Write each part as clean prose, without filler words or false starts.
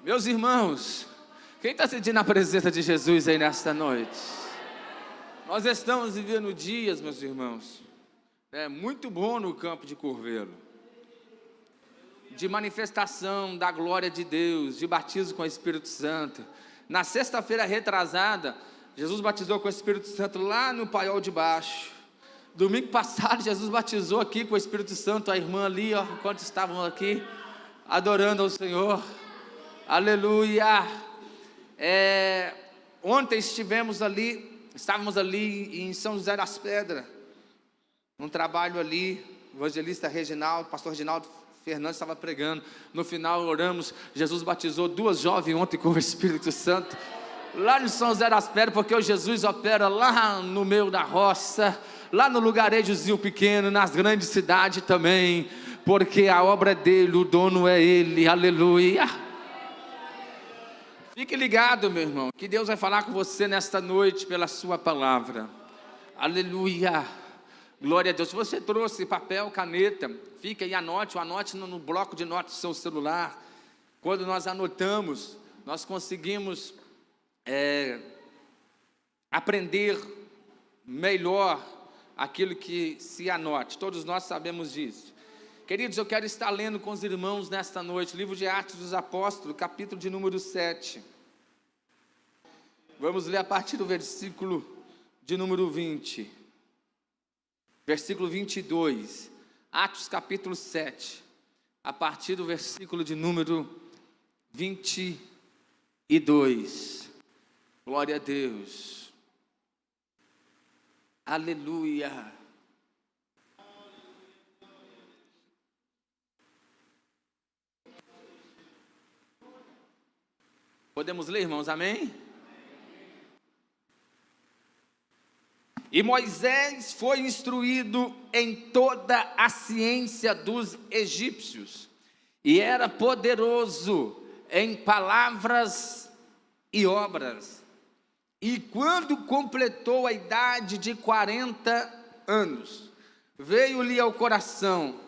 Meus irmãos, quem está sentindo a presença de Jesus aí nesta noite? Nós estamos vivendo dias, meus irmãos, muito bom no campo de Curvelo, de manifestação da glória de Deus, de batismo com o Espírito Santo. Na sexta-feira retrasada, Jesus batizou com o Espírito Santo lá no Paiol de Baixo. Domingo passado, Jesus batizou aqui com o Espírito Santo a irmã ali, enquanto estavam aqui adorando ao Senhor. Aleluia. Ontem estávamos ali em São José das Pedras, um trabalho ali, o evangelista Reginaldo, pastor Reginaldo Fernandes estava pregando. No final oramos, Jesus batizou 2 jovens ontem com o Espírito Santo, lá em São José das Pedras, porque o Jesus opera lá no meio da roça, lá no lugarejozinho pequeno, nas grandes cidades também, porque a obra é dele, o dono é ele. Aleluia. Fique ligado, meu irmão, que Deus vai falar com você nesta noite pela sua palavra. Aleluia. Glória a Deus. Se você trouxe papel, caneta, fica aí, anote no bloco de notas do seu celular. Quando nós anotamos, nós conseguimos aprender melhor aquilo que se anote. Todos nós sabemos disso. Queridos, eu quero estar lendo com os irmãos nesta noite, livro de Atos dos Apóstolos, capítulo de número 7. Vamos ler a partir do versículo de número 20. Versículo 22. Atos capítulo 7. A partir do versículo de número 22. Glória a Deus. Aleluia. Podemos ler, irmãos? Amém? E Moisés foi instruído em toda a ciência dos egípcios, e era poderoso em palavras e obras. E quando completou a idade de 40 anos, veio-lhe ao coração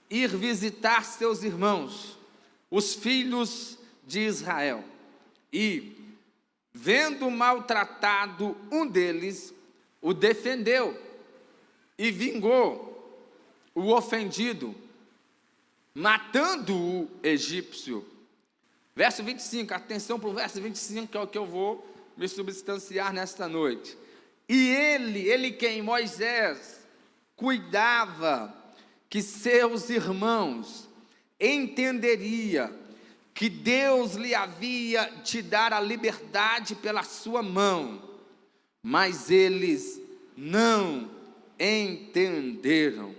ir visitar seus irmãos, os filhos de Israel. E, vendo maltratado um deles, o defendeu e vingou o ofendido, matando o egípcio. Verso 25, atenção para o verso 25, que é o que eu vou me substanciar nesta noite. E ele quem? Moisés, cuidava que seus irmãos entenderia que Deus lhe havia de dar a liberdade pela sua mão, mas eles não entenderam.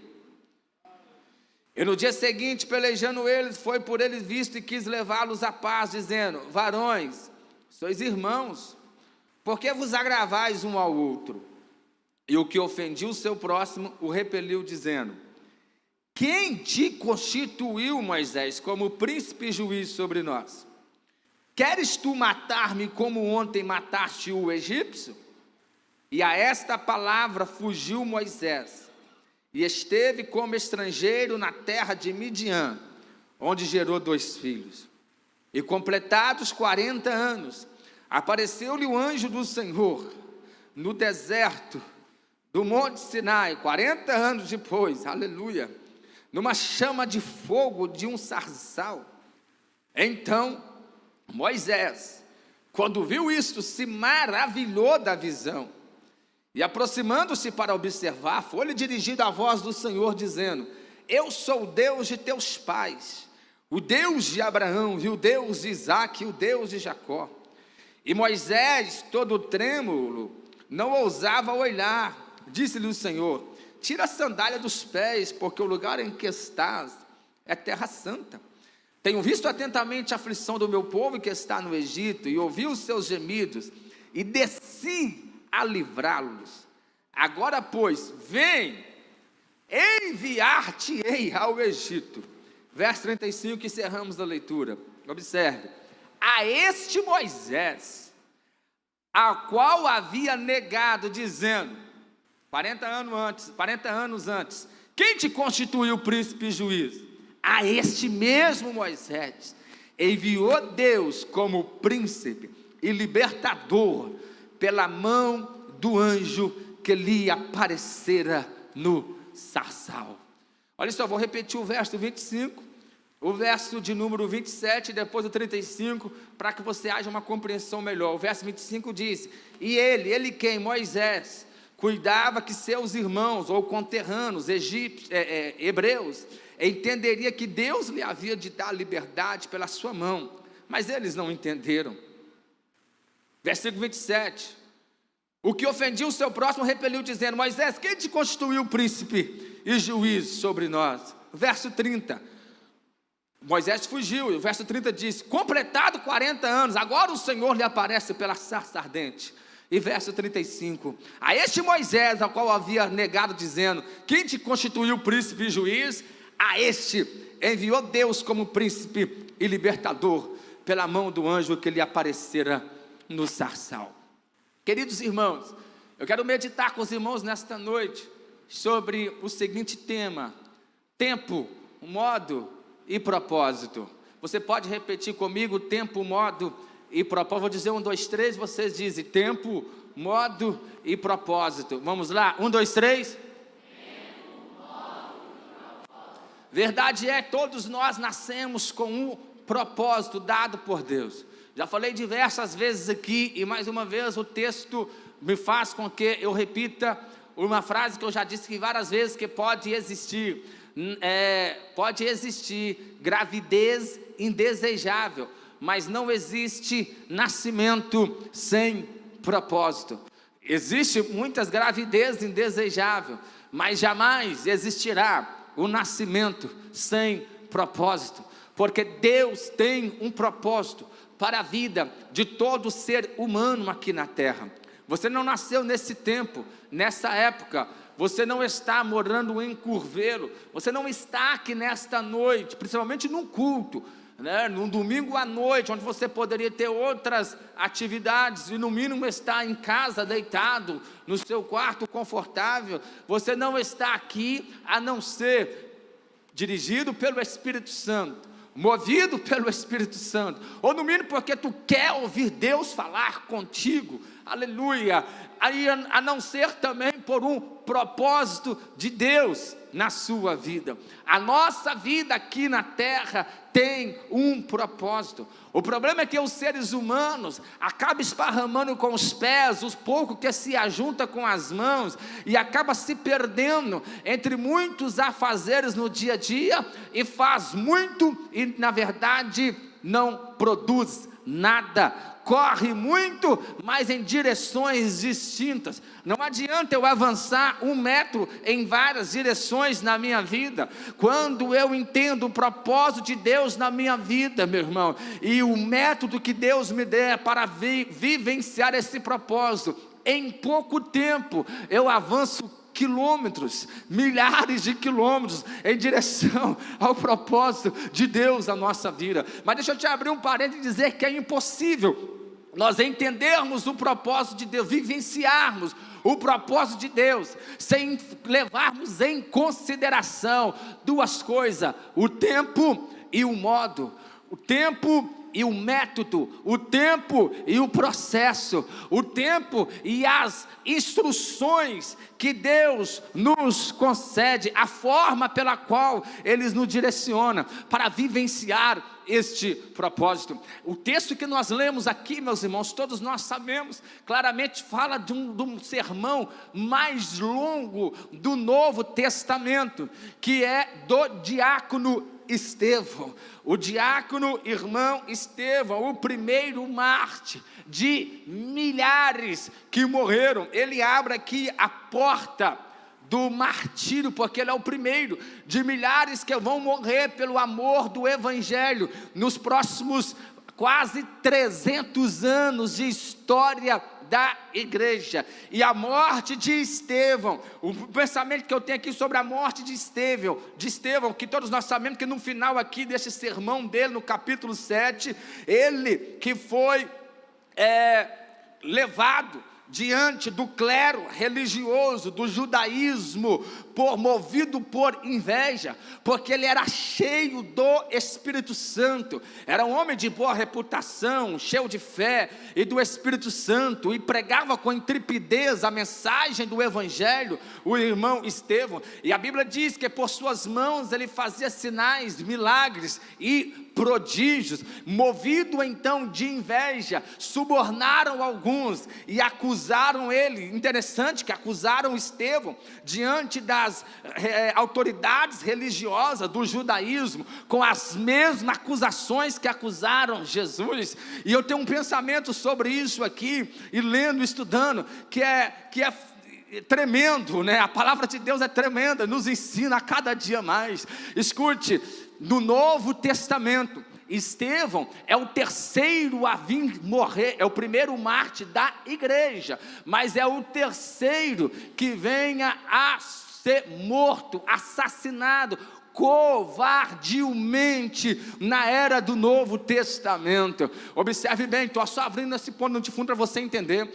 E no dia seguinte, pelejando eles, foi por eles visto e quis levá-los à paz, dizendo: varões, sois irmãos, por que vos agravais um ao outro? E o que ofendia o seu próximo o repeliu, dizendo: quem te constituiu, Moisés, como príncipe e juiz sobre nós? Queres tu matar-me como ontem mataste o egípcio? E a esta palavra fugiu Moisés, e esteve como estrangeiro na terra de Midian, onde gerou 2 filhos. E completados 40 anos, apareceu-lhe o anjo do Senhor, no deserto do Monte Sinai, 40 anos depois, aleluia, numa chama de fogo de um sarçal. Então Moisés, quando viu isto, se maravilhou da visão, e aproximando-se para observar, foi-lhe dirigida a voz do Senhor, dizendo: eu sou o Deus de teus pais, o Deus de Abraão, e o Deus de Isaque, e o Deus de Jacó. E Moisés, todo trêmulo, não ousava olhar. Disse-lhe o Senhor: tira a sandália dos pés, porque o lugar em que estás é terra santa. Tenho visto atentamente a aflição do meu povo que está no Egito, e ouvi os seus gemidos, e desci a livrá-los. Agora, pois, vem, enviar-te-ei ao Egito. Verso 35, encerramos a leitura. Observe: a este Moisés, a qual havia negado, dizendo, 40 anos antes, quem te constituiu príncipe e juiz? A este mesmo Moisés, enviou Deus como príncipe e libertador pela mão do anjo que lhe aparecera no sarçal. Olha só, vou repetir o verso 25, o verso de número 27 e depois o 35, para que você haja uma compreensão melhor. O verso 25 diz: e ele quem? Moisés, cuidava que seus irmãos ou conterrâneos hebreus entenderia que Deus lhe havia de dar liberdade pela sua mão, mas eles não entenderam. Versículo 27, o que ofendia o seu próximo repeliu, dizendo: Moisés, quem te constituiu príncipe e juiz sobre nós? Verso 30, Moisés fugiu, e o verso 30 diz: completado 40 anos, agora o Senhor lhe aparece pela sarça ardente. E verso 35, a este Moisés, ao qual havia negado, dizendo: quem te constituiu príncipe e juiz? A este enviou Deus como príncipe e libertador pela mão do anjo que lhe aparecera no sarçal. Queridos irmãos, eu quero meditar com os irmãos nesta noite sobre o seguinte tema: tempo, modo e propósito. Você pode repetir comigo: tempo, modo e propósito. Vou dizer 1, 2, 3, vocês dizem tempo, modo e propósito. Vamos lá, 1, 2, 3. Verdade é, todos nós nascemos com um propósito dado por Deus. Já falei diversas vezes aqui, e mais uma vez o texto me faz com que eu repita uma frase que eu já disse que várias vezes, que pode existir gravidez indesejável, mas não existe nascimento sem propósito. Existe muitas gravidez indesejável, mas jamais existirá o nascimento sem propósito, porque Deus tem um propósito para a vida de todo ser humano aqui na terra. Você não nasceu nesse tempo, nessa época, você não está morando em Curvelo, você não está aqui nesta noite, principalmente num culto, num domingo à noite, onde você poderia ter outras atividades, e no mínimo estar em casa, deitado, no seu quarto confortável. Você não está aqui a não ser dirigido pelo Espírito Santo, movido pelo Espírito Santo, ou no mínimo porque tu quer ouvir Deus falar contigo, aleluia, aí a não ser também por um propósito de Deus na sua vida. A nossa vida aqui na terra tem um propósito. O problema é que os seres humanos acabam esparramando com os pés os pouco que se ajunta com as mãos, e acaba se perdendo entre muitos afazeres no dia a dia, e faz muito e na verdade não produz nada. Corre muito, mas em direções distintas. Não adianta eu avançar 1 metro em várias direções na minha vida. Quando eu entendo o propósito de Deus na minha vida, meu irmão, e o método que Deus me der para vivenciar esse propósito, em pouco tempo eu avanço quilômetros, milhares de quilômetros em direção ao propósito de Deus na nossa vida. Mas deixa eu te abrir um parênteses e dizer que é impossível nós entendermos o propósito de Deus, vivenciarmos o propósito de Deus, sem levarmos em consideração duas coisas: o tempo e o modo. O tempo e o método, o tempo e o processo, o tempo e as instruções que Deus nos concede, a forma pela qual Ele nos direciona para vivenciar este propósito. O texto que nós lemos aqui, meus irmãos, todos nós sabemos, claramente fala de um sermão mais longo do Novo Testamento, que é do diácono Estevão. O diácono irmão Estevão, o primeiro mártir de milhares que morreram. Ele abre aqui a porta do martírio, porque ele é o primeiro de milhares que vão morrer pelo amor do Evangelho nos próximos quase 300 anos de história da igreja. E a morte de Estevão, o pensamento que eu tenho aqui sobre a morte de Estevão, que todos nós sabemos que no final aqui desse sermão dele, no capítulo 7, ele que foi levado diante do clero religioso, do judaísmo, movido por inveja, porque ele era cheio do Espírito Santo, era um homem de boa reputação, cheio de fé e do Espírito Santo, e pregava com intrepidez a mensagem do Evangelho, o irmão Estevão, e a Bíblia diz que por suas mãos ele fazia sinais, milagres e prodígios. Movido então de inveja, subornaram alguns e acusaram ele. Interessante que acusaram Estevão diante das autoridades religiosas do judaísmo, com as mesmas acusações que acusaram Jesus. E eu tenho um pensamento sobre isso aqui, e lendo, estudando, que é tremendo, né? A palavra de Deus é tremenda, nos ensina a cada dia mais. Escute, no Novo Testamento, Estevão é o terceiro a vir morrer, é o primeiro mártir da igreja, mas é o terceiro que venha a ser morto, assassinado covardemente na era do Novo Testamento. Observe bem, estou só abrindo esse ponto de fundo para você entender.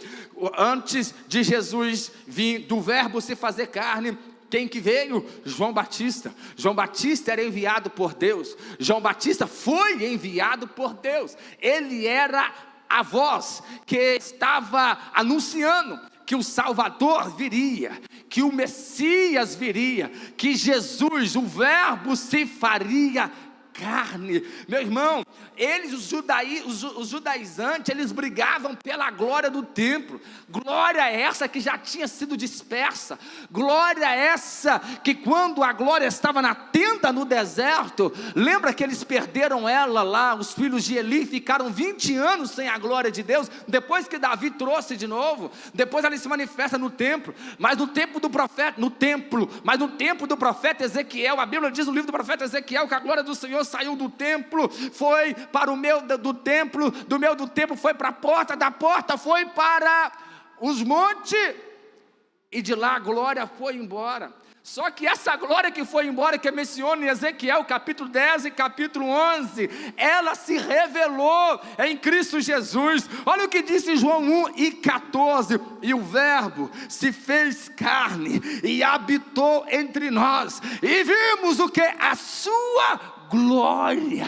Antes de Jesus vir, do verbo se fazer carne, quem que veio? João Batista. João Batista era enviado por Deus. João Batista foi enviado por Deus. Ele era a voz que estava anunciando que o Salvador viria, que o Messias viria, que Jesus, o verbo, se faria carne. Meu irmão, eles, os judaizantes, eles brigavam pela glória do templo. Glória essa que já tinha sido dispersa. Glória essa que quando a glória estava na tenda no deserto, lembra que eles perderam ela lá, os filhos de Eli ficaram 20 anos sem a glória de Deus, depois que Davi trouxe de novo, depois ela se manifesta no templo, mas no tempo do profeta, mas no tempo do profeta Ezequiel, a Bíblia diz no livro do profeta Ezequiel, que a glória do Senhor saiu do templo, foi para o meio do templo, do meio do templo foi para a porta, da porta foi para os montes, e de lá a glória foi embora. Só que essa glória que foi embora, que menciona em Ezequiel capítulo 10 e capítulo 11, ela se revelou em Cristo Jesus. Olha o que disse João 1 e 14, e o verbo se fez carne e habitou entre nós, e vimos o que? A sua glória,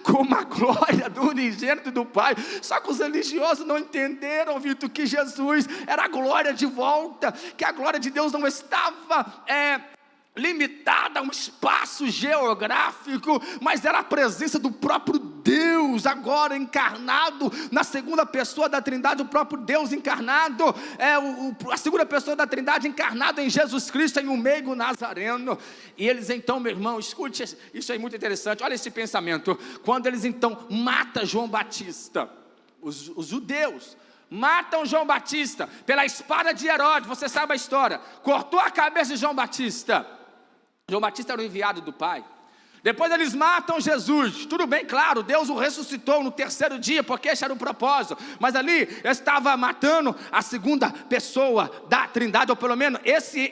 como a glória do unigênito do Pai. Só que os religiosos não entenderam, Vitor, que Jesus era a glória de volta, que a glória de Deus não estava limitada a um espaço geográfico, mas era a presença do próprio Deus, agora encarnado, na segunda pessoa da Trindade, o próprio Deus encarnado, a segunda pessoa da Trindade encarnado em Jesus Cristo, em um meigo nazareno. E eles então, meu irmão, escute, isso é muito interessante, olha esse pensamento, quando eles então matam João Batista, os judeus matam João Batista, pela espada de Herodes, você sabe a história, cortou a cabeça de João Batista. João Batista era o enviado do Pai. Depois eles matam Jesus, tudo bem, claro, Deus o ressuscitou no terceiro dia, porque esse era o propósito, mas ali estava matando a segunda pessoa da Trindade, ou pelo menos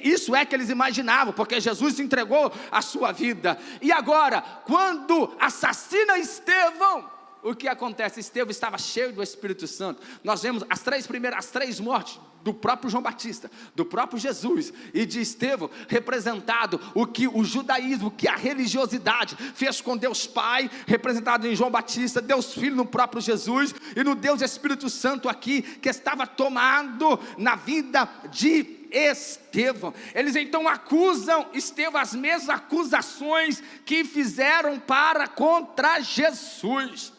isso é que eles imaginavam, porque Jesus entregou a sua vida. E agora, quando assassina Estevão, o que acontece? Estevão estava cheio do Espírito Santo. Nós vemos as três mortes do próprio João Batista, do próprio Jesus e de Estevão, representado o que o judaísmo, que a religiosidade fez com Deus Pai, representado em João Batista, Deus Filho no próprio Jesus, e no Deus Espírito Santo aqui, que estava tomado na vida de Estevão. Eles então acusam Estevão, as mesmas acusações que fizeram contra Jesus.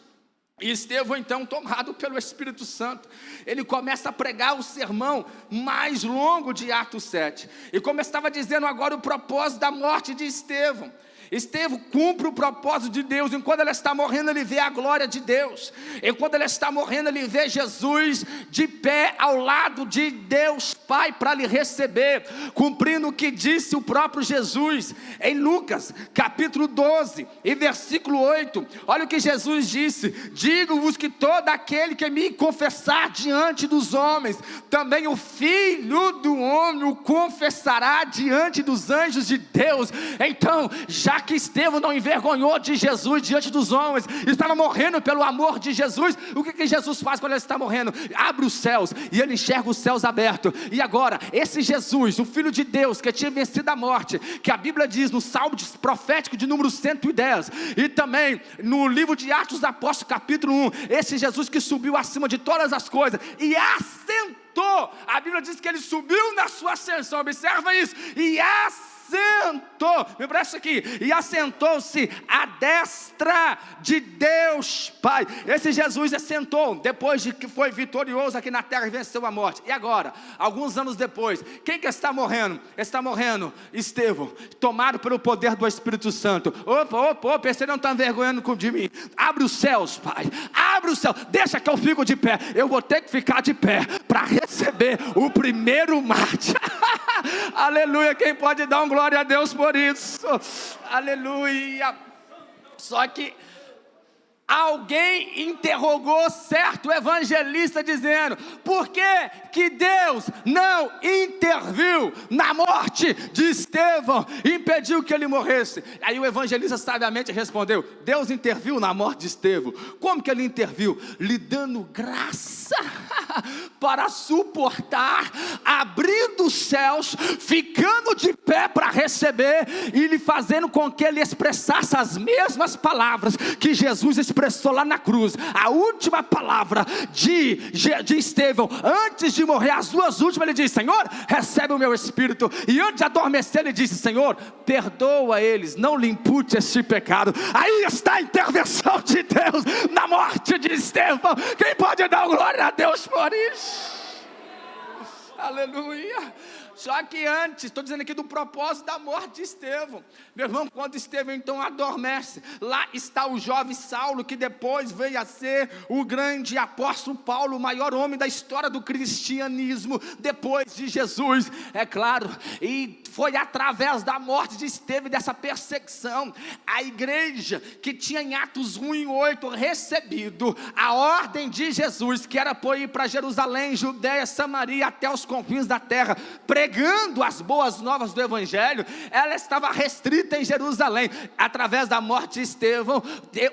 E Estevão então, tomado pelo Espírito Santo, ele começa a pregar o sermão mais longo de Atos 7, e como eu estava dizendo agora, o propósito da morte de Estevão. Estevão cumpre o propósito de Deus. Enquanto ele está morrendo, ele vê a glória de Deus. Enquanto ele está morrendo, ele vê Jesus de pé ao lado de Deus Pai para lhe receber, cumprindo o que disse o próprio Jesus em Lucas capítulo 12 e versículo 8. Olha o que Jesus disse: digo-vos que todo aquele que me confessar diante dos homens, também o Filho do Homem o confessará diante dos anjos de Deus. Então já já que Estevão não envergonhou de Jesus diante dos homens, estava morrendo pelo amor de Jesus, o que Jesus faz quando ele está morrendo? Abre os céus, e ele enxerga os céus abertos. E agora, esse Jesus, o Filho de Deus, que tinha vencido a morte, que a Bíblia diz no Salmo profético de número 110, e também no livro de Atos dos Apóstolos, capítulo 1, esse Jesus que subiu acima de todas as coisas, e assentou, a Bíblia diz que ele subiu na sua ascensão, observa isso, e assentou, me presta aqui, e assentou-se à destra de Deus Pai. Esse Jesus assentou, depois de que foi vitorioso aqui na terra e venceu a morte. E agora, alguns anos depois, quem que está morrendo? Está morrendo Estevão, tomado pelo poder do Espírito Santo. Opa, você não está envergonhando de mim. Abre os céus, Pai, abre os céus, deixa que eu fico de pé. Eu vou ter que ficar de pé para receber o primeiro mártir. Aleluia, quem pode dar um glória a Deus por isso? Aleluia. Só que alguém interrogou certo evangelista dizendo: por que Deus não interviu na morte de Estevão, impediu que ele morresse? Aí o evangelista sabiamente respondeu: Deus interviu na morte de Estevão. Como que ele interviu? Lhe dando graça para suportar, abrindo os céus, ficando de pé para receber, e lhe fazendo com que ele expressasse as mesmas palavras que Jesus expressou lá na cruz. A última palavra de Estevão, antes de morrer, as duas últimas, ele disse: Senhor, recebe o meu espírito. E antes de adormecer, ele disse: Senhor, perdoa eles, não lhe impute esse pecado. Aí está a intervenção de Deus na morte de Estevão. Quem pode dar glória a Deus por isso? Aleluia. Só que antes, estou dizendo aqui do propósito da morte de Estevão. Meu irmão, quando Estevão então adormece, lá está o jovem Saulo, que depois veio a ser o grande apóstolo Paulo, o maior homem da história do cristianismo, depois de Jesus, é claro. E foi através da morte de Estevão, dessa perseguição, a igreja que tinha em Atos 1:8 recebido a ordem de Jesus, que era por ir para Jerusalém, Judeia, Samaria, até os confins da terra, pregando as boas novas do evangelho, ela estava restrita em Jerusalém. Através da morte de Estevão,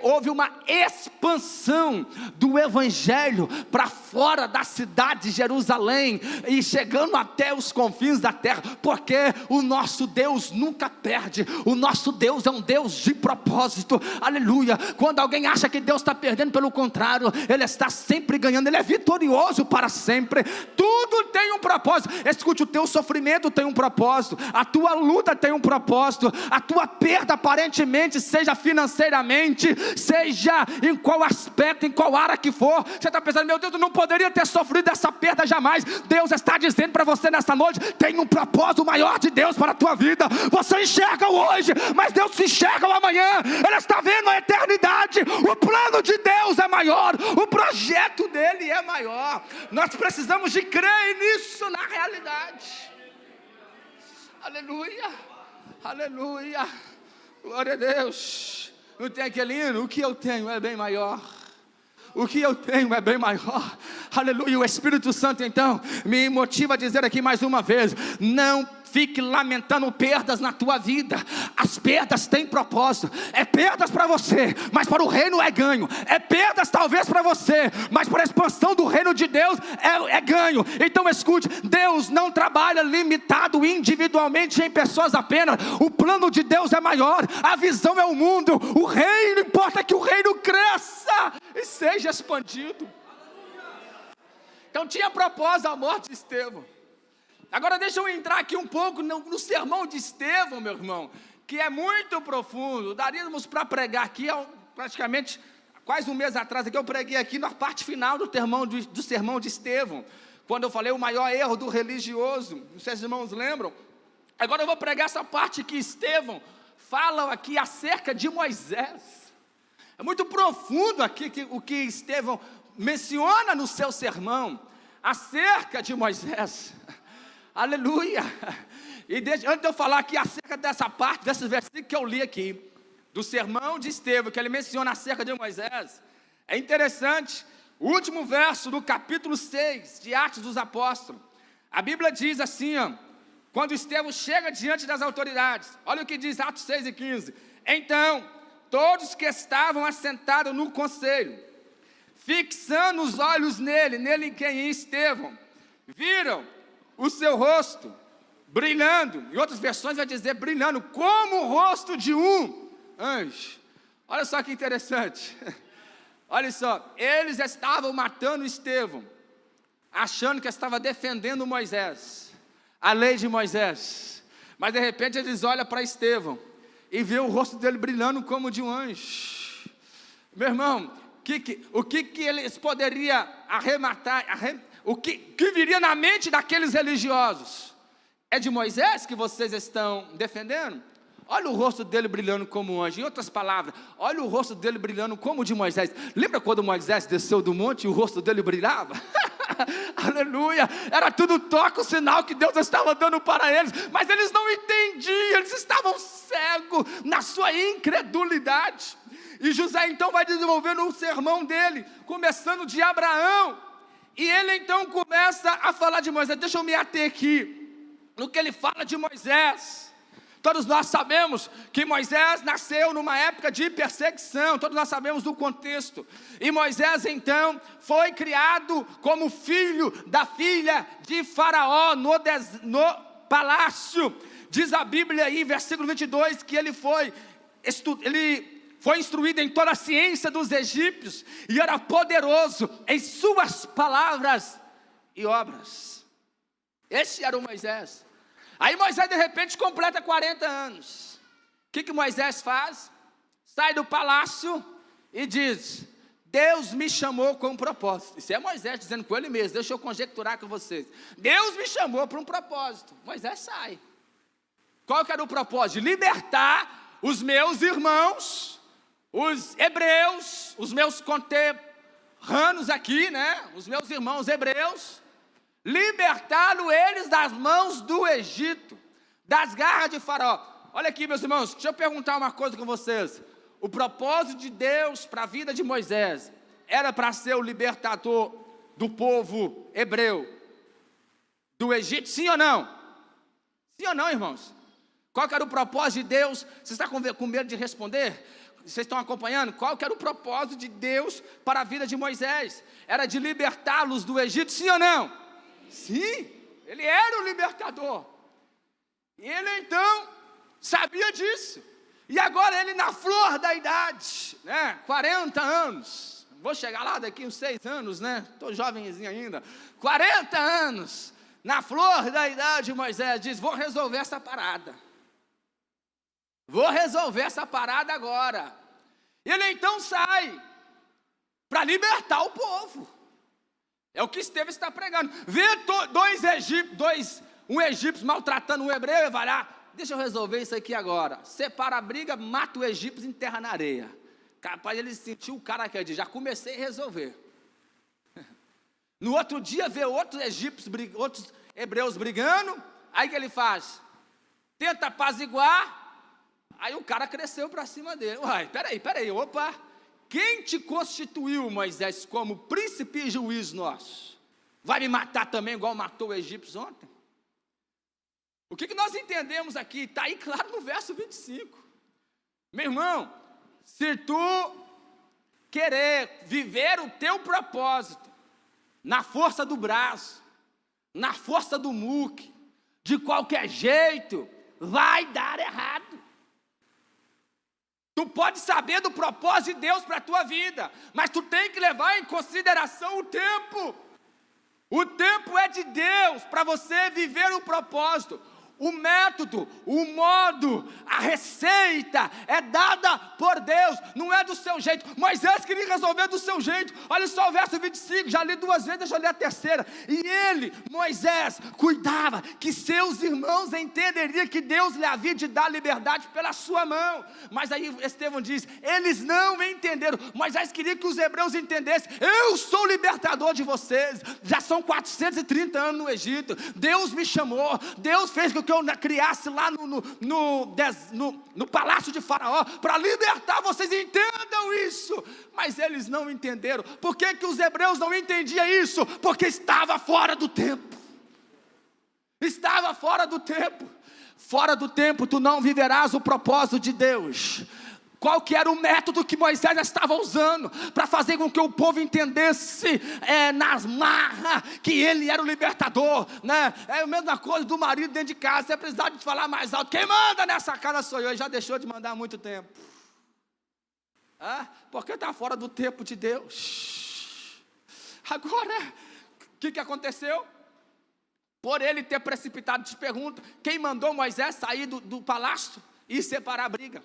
houve uma expansão do evangelho para fora da cidade de Jerusalém, e chegando até os confins da terra, porque o nosso Deus nunca perde. O nosso Deus é um Deus de propósito. Aleluia. Quando alguém acha que Deus está perdendo, pelo contrário, Ele está sempre ganhando. Ele é vitorioso para sempre. Tudo tem um propósito. Escute, o teu sofrimento tem um propósito, a tua luta tem um propósito, a tua perda aparentemente, seja financeiramente, seja em qual aspecto, em qual área que for, você está pensando: meu Deus, eu não poderia ter sofrido essa perda jamais. Deus está dizendo para você nessa noite: tem um propósito maior de Deus para a tua vida. Você enxerga o hoje, mas Deus se enxerga o amanhã. Ele está vendo a eternidade. O plano de Deus é maior, o projeto dele é maior. Nós precisamos de crer nisso na realidade. Aleluia, aleluia, glória a Deus. Não tem aquele hino: o que eu tenho é bem maior. O que eu tenho é bem maior. Aleluia. O Espírito Santo então me motiva a dizer aqui mais uma vez: não fique lamentando perdas na tua vida. As perdas têm propósito. É perdas para você, mas para o reino é ganho. É perdas talvez para você, mas para a expansão do reino de Deus é ganho. Então escute, Deus não trabalha limitado individualmente em pessoas apenas. O plano de Deus é maior. A visão é o mundo. O reino, importa que o reino cresça e seja expandido. Então tinha propósito a morte de Estevão. Agora deixa eu entrar aqui um pouco no sermão de Estevão, meu irmão, que é muito profundo. Daríamos para pregar aqui, praticamente quase um mês atrás, aqui eu preguei aqui na parte final do sermão de Estevão, quando eu falei o maior erro do religioso. Não sei se os irmãos lembram. Agora eu vou pregar essa parte que Estevão fala aqui acerca de Moisés. É muito profundo aqui o que Estevão menciona no seu sermão acerca de Moisés. Aleluia. E antes de eu falar aqui acerca dessa parte, desses versículos que eu li aqui, do sermão de Estevão, que ele menciona acerca de Moisés, é interessante, o último verso do capítulo 6 de Atos dos Apóstolos, a Bíblia diz assim, quando Estevão chega diante das autoridades, olha o que diz Atos 6:15, Então, todos que estavam assentados no conselho, fixando os olhos nele quem? Em Estevão, viram o seu rosto brilhando, em outras versões vai dizer brilhando, como o rosto de um anjo. Olha só que interessante, olha só, eles estavam matando Estevão, achando que estava defendendo Moisés, a lei de Moisés, mas de repente eles olham para Estevão, e vê o rosto dele brilhando como de um anjo. Meu irmão, o que eles poderiam arrematar, o que viria na mente daqueles religiosos? É de Moisés que vocês estão defendendo? Olha o rosto dele brilhando como um anjo. Em outras palavras, olha o rosto dele brilhando como o de Moisés. Lembra quando Moisés desceu do monte e o rosto dele brilhava? Aleluia, era tudo toque, o sinal que Deus estava dando para eles, mas eles não entendiam, eles estavam cegos na sua incredulidade. E José então vai desenvolvendo um sermão dele, começando de Abraão, e ele então começa a falar de Moisés. Deixa eu me ater aqui no que ele fala de Moisés. Todos nós sabemos que Moisés nasceu numa época de perseguição, todos nós sabemos do contexto, e Moisés então foi criado como filho da filha de Faraó, no palácio. Diz a Bíblia aí, versículo 22, que ele foi instruído em toda a ciência dos egípcios, e era poderoso em suas palavras e obras. Esse era o Moisés. Aí Moisés de repente completa 40 anos. O que Moisés faz? Sai do palácio e diz: Deus me chamou com um propósito. Isso é Moisés dizendo com ele mesmo, deixa eu conjecturar com vocês. Deus me chamou para um propósito. Moisés sai. Qual que era o propósito? De libertar os meus irmãos, os hebreus, os meus conterrâneos aqui, né? Os meus irmãos hebreus, libertá-lo eles das mãos do Egito, das garras de Faraó. Olha aqui, meus irmãos, deixa eu perguntar uma coisa com vocês. O propósito de Deus para a vida de Moisés era para ser o libertador do povo hebreu do Egito, sim ou não? Sim ou não, irmãos? Qual que era o propósito de Deus? Você está com medo de responder? Vocês estão acompanhando? Qual que era o propósito de Deus para a vida de Moisés? Era de libertá-los do Egito, sim ou não? Sim, ele era o libertador. E ele então sabia disso. E agora ele na flor da idade, né? 40 anos. Vou chegar lá daqui uns 6 anos, né? Estou jovenzinho ainda. 40 anos. Na flor da idade, Moisés diz: vou resolver essa parada. Vou resolver essa parada agora. Ele então sai para libertar o povo. É o que Estevão está pregando. Vê um egípcio maltratando um hebreu e vai lá: deixa eu resolver isso aqui agora. Separa a briga, mata o egípcio e enterra na areia. Capaz ele sentiu o cara que diz: já comecei a resolver. No outro dia vê outros hebreus brigando. Aí que ele faz? Tenta apaziguar. Aí o cara cresceu para cima dele. Uai, peraí, opa. Quem te constituiu, Moisés, como príncipe e juiz nosso? Vai me matar também igual matou o egípcio ontem? O que nós entendemos aqui? Está aí claro no verso 25. Meu irmão, se tu querer viver o teu propósito na força do braço, na força do muque, de qualquer jeito, vai dar errado. Tu pode saber do propósito de Deus para a tua vida, mas tu tem que levar em consideração o tempo. O tempo é de Deus para você viver o propósito. O método, o modo, a receita é dada por Deus, não é do seu jeito. Moisés queria resolver do seu jeito. Olha só o verso 25, já li 2 vezes, deixa eu ler a terceira. E ele, Moisés, cuidava que seus irmãos entenderiam que Deus lhe havia de dar liberdade pela sua mão. Mas aí Estevão diz: eles não entenderam. Moisés queria que os hebreus entendessem: eu sou o libertador de vocês. Já são 430 anos no Egito. Deus me chamou, Deus fez com que eu criasse lá no palácio de Faraó, para libertar vocês. Entendam isso. Mas eles não entenderam. Por que os hebreus não entendiam isso? Porque estava fora do tempo. Estava fora do tempo. Fora do tempo, tu não viverás o propósito de Deus. Qual que era o método que Moisés estava usando para fazer com que o povo entendesse nas marras que ele era o libertador, né? É a mesma coisa do marido dentro de casa. Você precisava de falar mais alto: quem manda nessa casa sou eu. Ele já deixou de mandar há muito tempo, porque está fora do tempo de Deus. Agora, o que aconteceu? Por ele ter precipitado, te pergunto, quem mandou Moisés sair do palácio e separar a briga?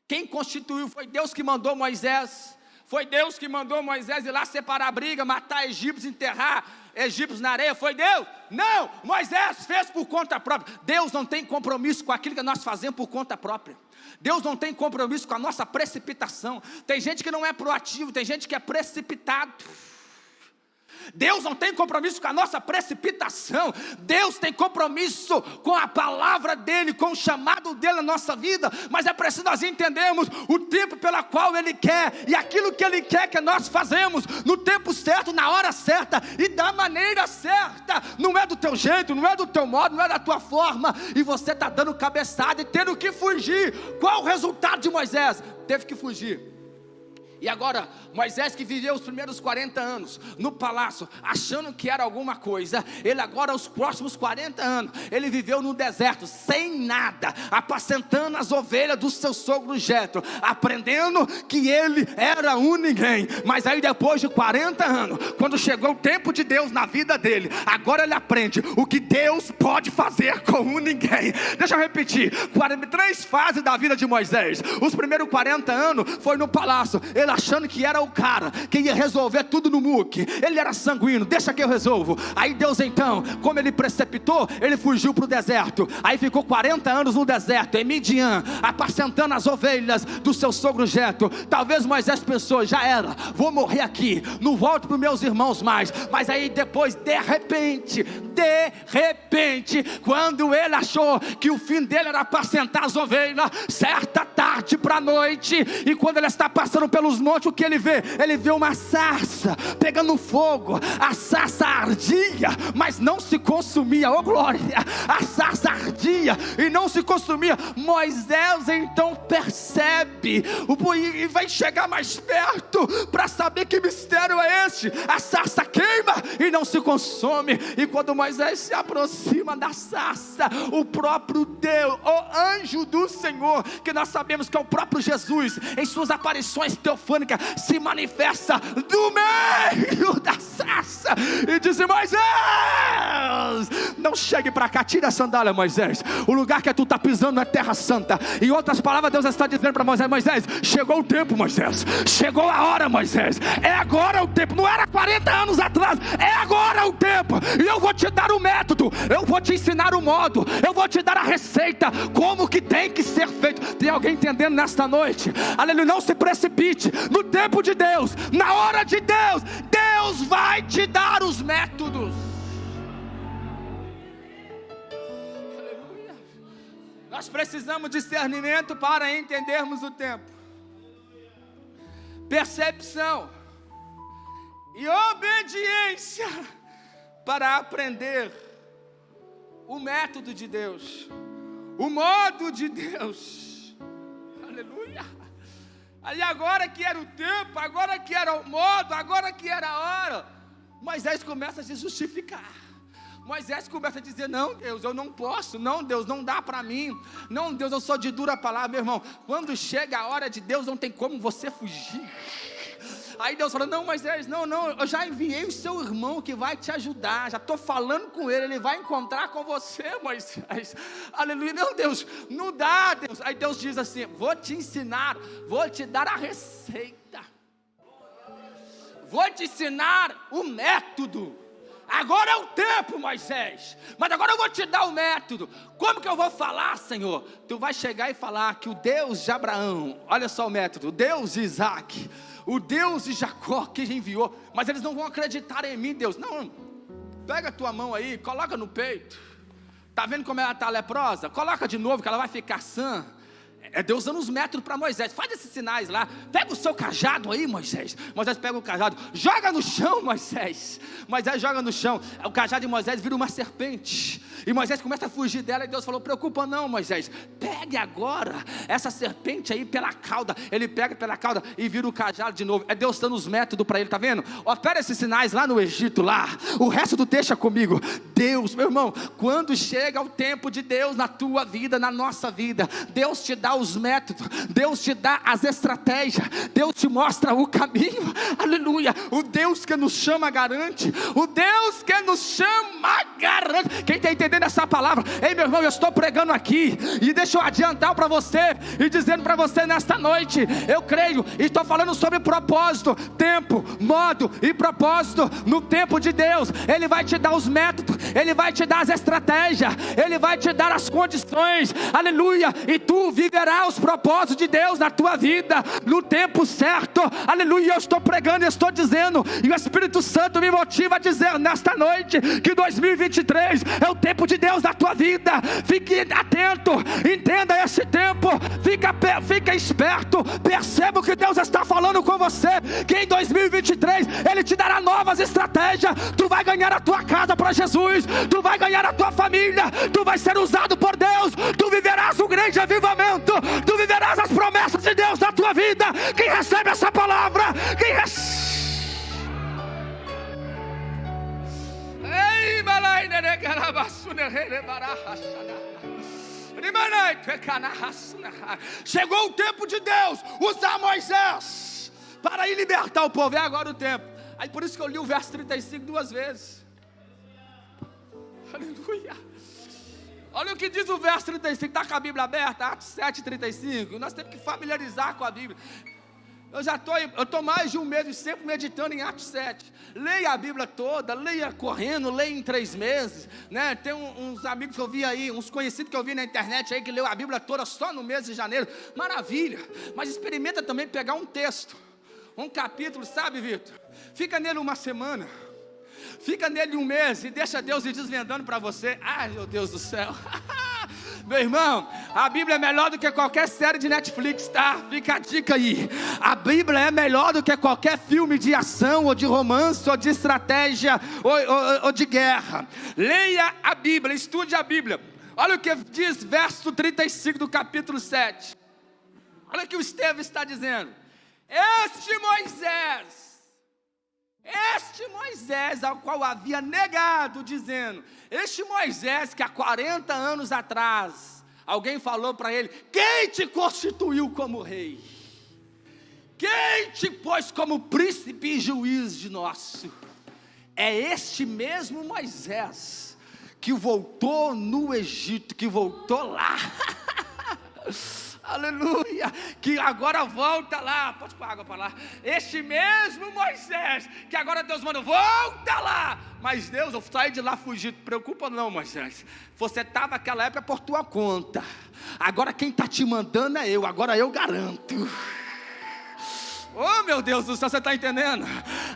Quem constituiu? Foi Deus que mandou Moisés. Foi Deus que mandou Moisés ir lá separar a briga, matar egípcios, enterrar egípcios na areia. Foi Deus? Não, Moisés fez por conta própria. Deus não tem compromisso com aquilo que nós fazemos por conta própria. Deus não tem compromisso com a nossa precipitação. Tem gente que não é proativo, tem gente que é precipitado. Deus não tem compromisso com a nossa precipitação. Deus tem compromisso com a palavra dEle, com o chamado dEle na nossa vida. Mas é preciso nós entendermos o tempo pela qual Ele quer, e aquilo que Ele quer que nós fazemos no tempo certo, na hora certa e da maneira certa. Não é do teu jeito, não é do teu modo, não é da tua forma, e você está dando cabeçada e tendo que fugir. Qual o resultado de Moisés? Teve que fugir. E agora, Moisés, que viveu os primeiros 40 anos no palácio, achando que era alguma coisa, ele agora, os próximos 40 anos, ele viveu no deserto, sem nada, apacentando as ovelhas do seu sogro Jetro, aprendendo que ele era um ninguém. Mas aí depois de 40 anos, quando chegou o tempo de Deus na vida dele, agora ele aprende o que Deus pode fazer com um ninguém. Deixa eu repetir, 43 fases da vida de Moisés. Os primeiros 40 anos foi no palácio, ele achando que era o cara que ia resolver tudo no muque. Ele era sanguíneo, deixa que eu resolvo. Aí Deus então, como ele precipitou, ele fugiu para o deserto. Aí ficou 40 anos no deserto, em Midian, apacentando as ovelhas do seu sogro Jetro. Talvez Moisés pensou: já era, vou morrer aqui, não volto para os meus irmãos mais. Mas aí depois, de repente, quando ele achou que o fim dele era apacentar as ovelhas, certa tarde para a noite, e quando ele está passando pelos montes, o que ele vê? Ele vê uma sarça pegando fogo. A sarça ardia, mas não se consumia. Oh glória! A sarça ardia e não se consumia. Moisés então percebe e vai chegar mais perto para saber que mistério é este. A sarça queima e não se consome. E quando Moisés se aproxima da sarça, o próprio Deus, o anjo do Senhor, que nós sabemos que é o próprio Jesus, em suas aparições teofânicas, se manifesta do meio da sarça e diz: Moisés, não chegue para cá, tira a sandália, Moisés. O lugar que tu está pisando é terra santa. Em outras palavras, Deus está dizendo para Moisés: Moisés, chegou o tempo, Moisés, chegou a hora, Moisés, é agora o tempo. Não era 40 anos atrás, é agora o tempo. E eu vou te dar o método, eu vou te ensinar o modo, eu vou te dar a receita, como que tem que ser feito. Tem alguém entendendo nesta noite? Aleluia. Não se precipite. No tempo de Deus, na hora de Deus, Deus vai te dar os métodos. Aleluia. Nós precisamos de discernimento para entendermos o tempo, percepção e obediência para aprender o método de Deus, o modo de Deus. Aleluia. Aí agora que era o tempo, agora que era o modo, agora que era a hora, Moisés começa a se justificar. Moisés começa a dizer: não, Deus, eu não posso. Não, Deus, não dá para mim. Não, Deus, eu sou de dura palavra. Meu irmão, quando chega a hora de Deus, não tem como você fugir. Aí Deus fala: não, Moisés, não, eu já enviei o seu irmão que vai te ajudar, já estou falando com ele vai encontrar com você, Moisés. Aleluia. Não, Deus, não dá, Deus. Aí Deus diz assim: vou te ensinar, vou te dar a receita, vou te ensinar o método. Agora é o tempo, Moisés, mas agora eu vou te dar o método. Como que eu vou falar, Senhor? Tu vai chegar e falar que o Deus de Abraão, olha só o método, o Deus de Isaac, o Deus de Jacó que enviou. Mas eles não vão acreditar em mim, Deus. Não, pega a tua mão aí, coloca no peito. Está vendo como ela está leprosa? Coloca de novo que ela vai ficar sã. É Deus dando os métodos para Moisés. Faz esses sinais lá. Pega o seu cajado aí, Moisés. Moisés pega o cajado, joga no chão, Moisés. Moisés joga no chão. O cajado de Moisés vira uma serpente. E Moisés começa a fugir dela, e Deus falou: preocupa não, Moisés, pegue agora essa serpente aí pela cauda. Ele pega pela cauda e vira o cajado de novo. É Deus dando os métodos para ele, tá vendo? Opera esses sinais lá no Egito, lá. O resto do deixa comigo. Deus, meu irmão, quando chega o tempo de Deus na tua vida, na nossa vida, Deus te dá os métodos, Deus te dá as estratégias, Deus te mostra o caminho. Aleluia. O Deus que nos chama garante. O Deus que nos chama garante. Quem está entendendo essa palavra? Ei, meu irmão, eu estou pregando aqui, e deixa eu adiantar para você, e dizendo para você nesta noite, eu creio, e estou falando sobre propósito, tempo, modo e propósito. No tempo de Deus, Ele vai te dar os métodos, Ele vai te dar as estratégias, Ele vai te dar as condições, aleluia, e tu viverás os propósitos de Deus na tua vida, no tempo certo, aleluia. Eu estou pregando, eu estou dizendo, e o Espírito Santo me motiva a dizer nesta noite, que 2023 é o tempo de Deus na tua vida. Fique atento, entenda esse tempo, fica esperto, perceba o que Deus está falando com você, que em 2023 Ele te dará novas estratégias. Tu vai ganhar a tua casa para Jesus, tu vai ganhar a tua família, tu vai ser usado por Deus, tu viverás um grande avivamento, tu viverás as promessas de Deus na tua vida. Quem recebe essa palavra? Quem recebe? Chegou o tempo de Deus usar Moisés para ir libertar o povo. É agora o tempo. Aí por isso que eu li o verso 35 duas vezes. Aleluia. Olha o que diz o verso 35. Está com a Bíblia aberta? Atos 7:35. Nós temos que familiarizar com a Bíblia. Eu estou mais de um mês sempre meditando em Atos 7. Leia a Bíblia toda, leia correndo, leia em 3 meses, né? Tem uns amigos que eu vi aí, uns conhecidos que eu vi na internet aí, que leu a Bíblia toda só no mês de janeiro. Maravilha, mas experimenta também pegar um texto, um capítulo, sabe, Vitor? Fica nele uma semana, fica nele um mês, e deixa Deus ir desvendando para você. Ai, meu Deus do céu. Meu irmão, a Bíblia é melhor do que qualquer série de Netflix, tá? Fica a dica aí. A Bíblia é melhor do que qualquer filme de ação, ou de romance, ou de estratégia, ou de guerra. Leia a Bíblia, estude a Bíblia. Olha o que diz verso 35 do capítulo 7. Olha o que o Estevão está dizendo. Este Moisés ao qual havia negado, dizendo, este Moisés que há 40 anos atrás, alguém falou para ele, quem te constituiu como rei? Quem te pôs como príncipe e juiz de nosso? É este mesmo Moisés, que voltou no Egito, que voltou lá, aleluia, que agora volta lá, pode pôr água para lá, este mesmo Moisés, que agora Deus manda, volta lá, mas Deus, eu saí de lá fugido, preocupa não, Moisés, você estava naquela época por tua conta, agora quem está te mandando é eu, agora eu garanto. Oh, meu Deus do céu, você está entendendo?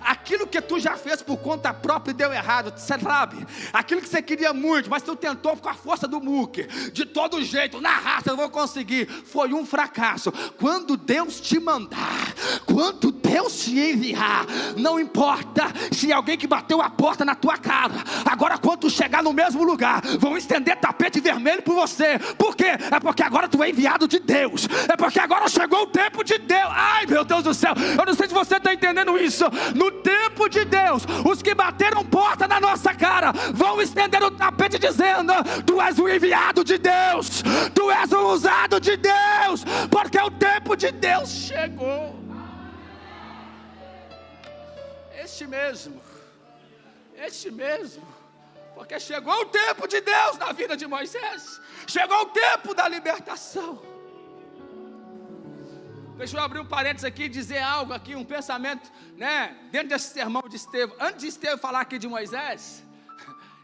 Aquilo que tu já fez por conta própria e deu errado, você sabe? Aquilo que você queria muito, mas tu tentou com a força do muque, de todo jeito, na raça, eu vou conseguir, foi um fracasso. Quando Deus te mandar, quando Deus te enviar, não importa se alguém que bateu a porta na tua cara, agora quando tu chegar no mesmo lugar, vão estender tapete vermelho por você. Por quê? É porque agora tu é enviado de Deus, é porque agora chegou o tempo de Deus. Ai, meu Deus do céu, eu não sei se você está entendendo isso. No tempo de Deus, os que bateram porta na nossa cara vão estender o tapete dizendo, tu és o enviado de Deus, tu és o usado de Deus, porque o tempo de Deus chegou. Este mesmo, porque chegou o tempo de Deus na vida de Moisés, chegou o tempo da libertação. Deixa eu abrir um parênteses aqui e dizer algo aqui, um pensamento, né, dentro desse sermão de Estevão. Antes de Estevão falar aqui de Moisés,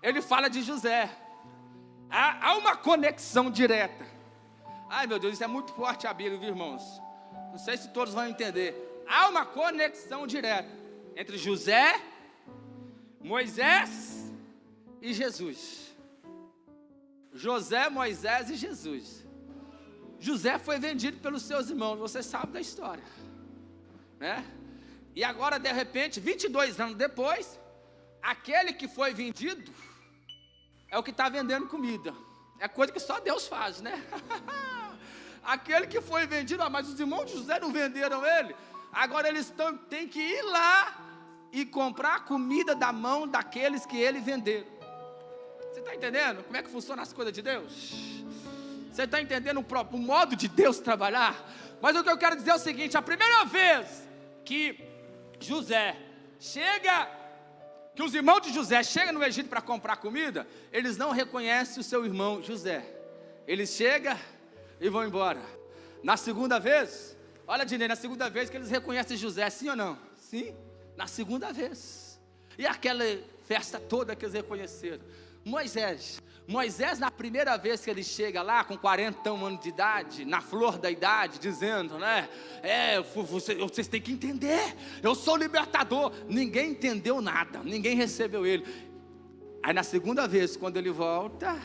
ele fala de José. Há uma conexão direta. Ai, meu Deus, isso é muito forte a Bíblia, viu, irmãos? Não sei se todos vão entender. Há uma conexão direta entre José, Moisés e Jesus. José, Moisés e Jesus. José foi vendido pelos seus irmãos, você sabe da história, né? E agora de repente, 22 anos depois, aquele que foi vendido, é o que está vendendo comida. É coisa que só Deus faz, né? Aquele que foi vendido, mas os irmãos de José não venderam ele. Agora eles têm que ir lá e comprar a comida da mão daqueles que ele venderam. Você está entendendo como é que funciona as coisas de Deus? Você está entendendo o modo de Deus trabalhar? Mas o que eu quero dizer é o seguinte: a primeira vez que José chega, que os irmãos de José chegam no Egito para comprar comida, eles não reconhecem o seu irmão José. Eles chegam e vão embora. Na segunda vez, olha Dinei, na segunda vez que eles reconhecem José, sim ou não? Sim, na segunda vez. E aquela festa toda que eles reconheceram. Moisés, na primeira vez que ele chega lá, com 40 anos de idade, na flor da idade, dizendo, né, vocês têm que entender, eu sou o libertador. Ninguém entendeu nada, ninguém recebeu ele. Aí na segunda vez, quando ele volta,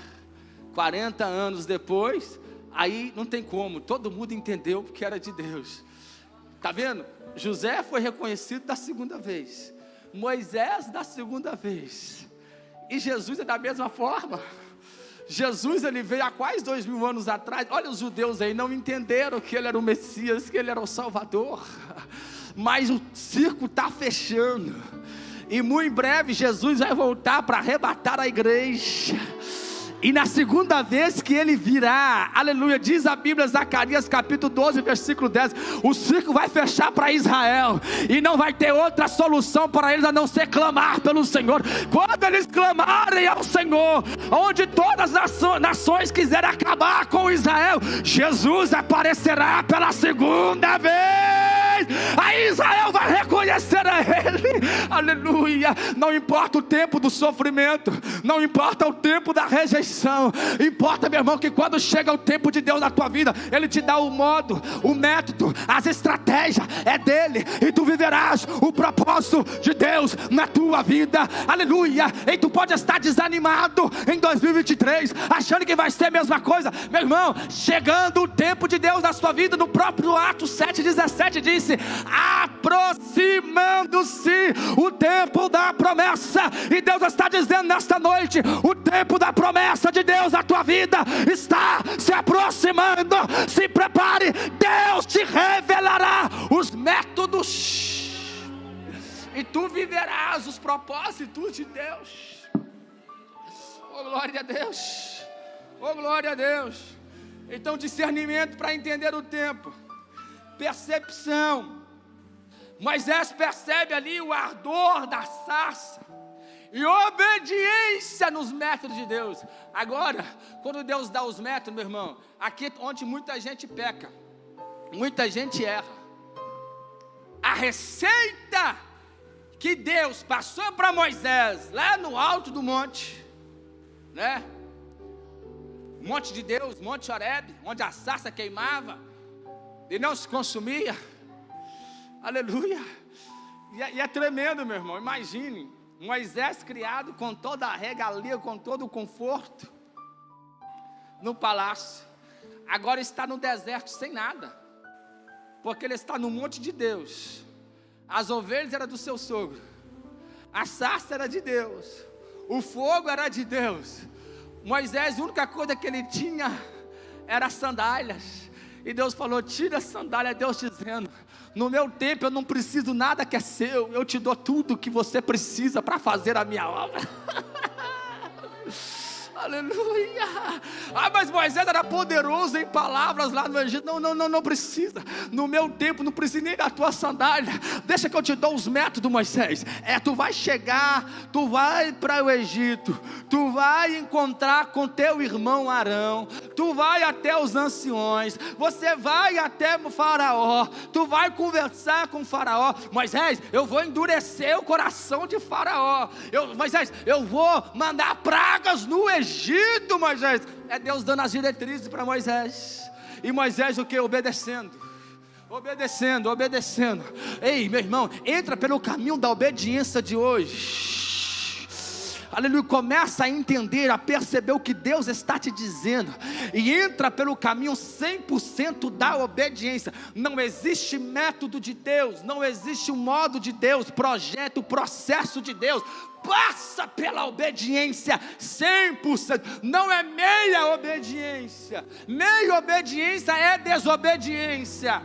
40 anos depois, aí não tem como, todo mundo entendeu que era de Deus. Está vendo? José foi reconhecido da segunda vez, Moisés da segunda vez, e Jesus é da mesma forma. Jesus, ele veio há quase 2000 anos atrás. Olha, os judeus aí não entenderam que ele era o Messias, que ele era o Salvador. Mas o circo está fechando, e muito em breve Jesus vai voltar para arrebatar a igreja. E na segunda vez que ele virá, aleluia, diz a Bíblia, Zacarias capítulo 12, versículo 10, o circo vai fechar para Israel, e não vai ter outra solução para eles a não ser clamar pelo Senhor. Quando eles clamarem ao Senhor, onde todas as nações quiserem acabar com Israel, Jesus aparecerá pela segunda vez. Aí Israel vai reconhecer a Ele, aleluia. Não importa o tempo do sofrimento, não importa o tempo da rejeição, importa, meu irmão, que quando chega o tempo de Deus na tua vida, Ele te dá o modo, o método, as estratégias, é dele, e tu viverás o propósito de Deus na tua vida, aleluia. E tu pode estar desanimado em 2023, achando que vai ser a mesma coisa, meu irmão, chegando o tempo de Deus na sua vida, no próprio Atos 7,17 diz: aproximando-se o tempo da promessa. E Deus está dizendo nesta noite: o tempo da promessa de Deus na tua vida está se aproximando. Se prepare, Deus te revelará os métodos, e tu viverás os propósitos de Deus. Oh, glória a Deus, oh, glória a Deus. Então, discernimento para entender o tempo, percepção. Moisés percebe ali o ardor da sarça e obediência nos métodos de Deus. Agora, quando Deus dá os métodos, meu irmão, aqui onde muita gente peca, muita gente erra. A receita que Deus passou para Moisés lá no alto do monte, né? Monte de Deus, Monte Horebe, onde a sarça queimava e não se consumia, aleluia. E é tremendo, meu irmão. Imagine Moisés criado com toda a regalia, com todo o conforto no palácio, agora está no deserto sem nada, porque ele está no monte de Deus. As ovelhas eram do seu sogro, a sarça era de Deus, o fogo era de Deus. Moisés, a única coisa que ele tinha era sandálias. E Deus falou: tira a sandália. Deus dizendo: no meu tempo eu não preciso nada que é seu, eu te dou tudo que você precisa para fazer a minha obra. Aleluia. Mas Moisés era poderoso em palavras lá no Egito. Não precisa. No meu tempo não precisa nem da tua sandália. Deixa que eu te dou os métodos, Moisés. Tu vai chegar, tu vai para o Egito, tu vai encontrar com teu irmão Arão, tu vai até os anciões, você vai até o faraó, tu vai conversar com o faraó. Moisés, eu vou endurecer o coração de faraó. Moisés, eu vou mandar pragas no Egito, Moisés. É Deus dando as diretrizes para Moisés. E Moisés o que? Obedecendo. Ei, meu irmão, entra pelo caminho da obediência de hoje. aleluia, começa a entender, a perceber o que Deus está te dizendo, e entra pelo caminho 100% da obediência. Não existe método de Deus, não existe um modo de Deus, projeto, processo de Deus. Passa pela obediência 100%, não é meia obediência. Meia obediência é desobediência.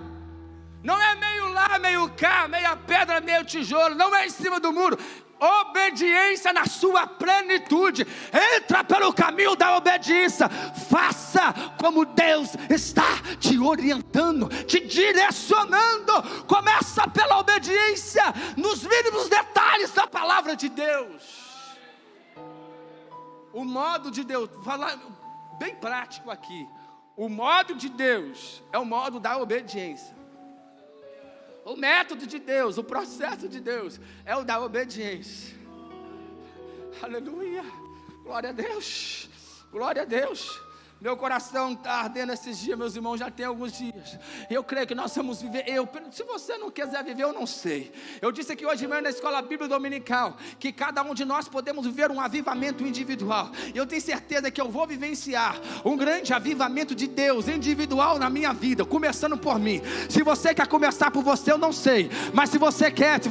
Não é meio lá, meio cá, meia pedra, meio tijolo, não é em cima do muro. Obediência na sua plenitude. Entra pelo caminho da obediência. Faça como Deus está te orientando, te direcionando. Começa pela obediência, nos mínimos detalhes da palavra de Deus. O modo de Deus, vou falar bem prático aqui. O modo de Deus é o modo da obediência. O método de Deus, o processo de Deus é o da obediência. Aleluia, glória a Deus, glória a Deus. Meu coração está ardendo esses dias, meus irmãos, já tem alguns dias. Eu creio que nós vamos viver. Se você não quiser viver, eu não sei. Eu disse aqui hoje mesmo na escola bíblica dominical que cada um de nós podemos viver um avivamento individual. Eu tenho certeza que eu vou vivenciar um grande avivamento de Deus individual na minha vida, começando por mim. Se você quer começar por você, eu não sei. Mas se você quer, se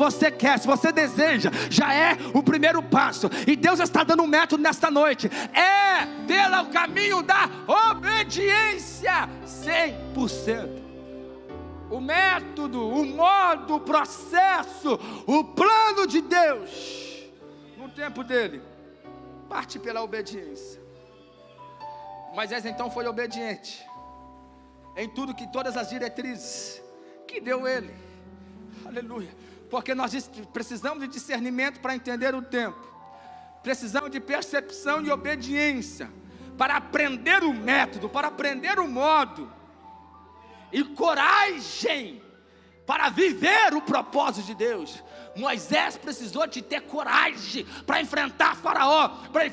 você deseja, já é o primeiro passo. E Deus está dando um método nesta noite. É pelo caminho da obediência 100%. O método, o modo, o processo, o plano de Deus no tempo dele parte pela obediência. Moisés então foi obediente em tudo, que todas as diretrizes que deu ele. Aleluia. Porque nós precisamos de discernimento para entender o tempo. Precisamos de percepção e obediência para aprender o método, para aprender o modo, e coragem para viver o propósito de Deus. Moisés precisou de ter coragem para enfrentar Faraó, para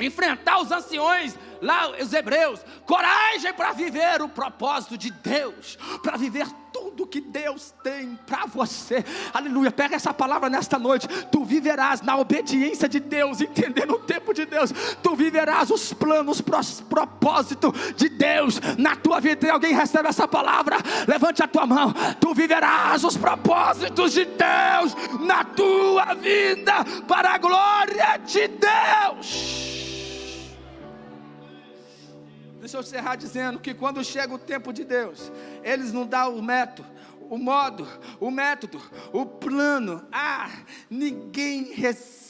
enfrentar os anciões lá, os hebreus. Coragem para viver o propósito de Deus, para viver tudo que Deus tem para você. Aleluia, pega essa palavra nesta noite. Tu viverás na obediência de Deus, entendendo o tempo de Deus. Tu viverás os planos, propósito de Deus na tua vida. Tem alguém que recebe essa palavra? Levante a tua mão. Tu viverás os propósitos de Deus na tua vida, para a glória de Deus. Deixa eu encerrar dizendo que quando chega o tempo de Deus, eles não dão o método, o modo, o método, o plano. Ninguém resiste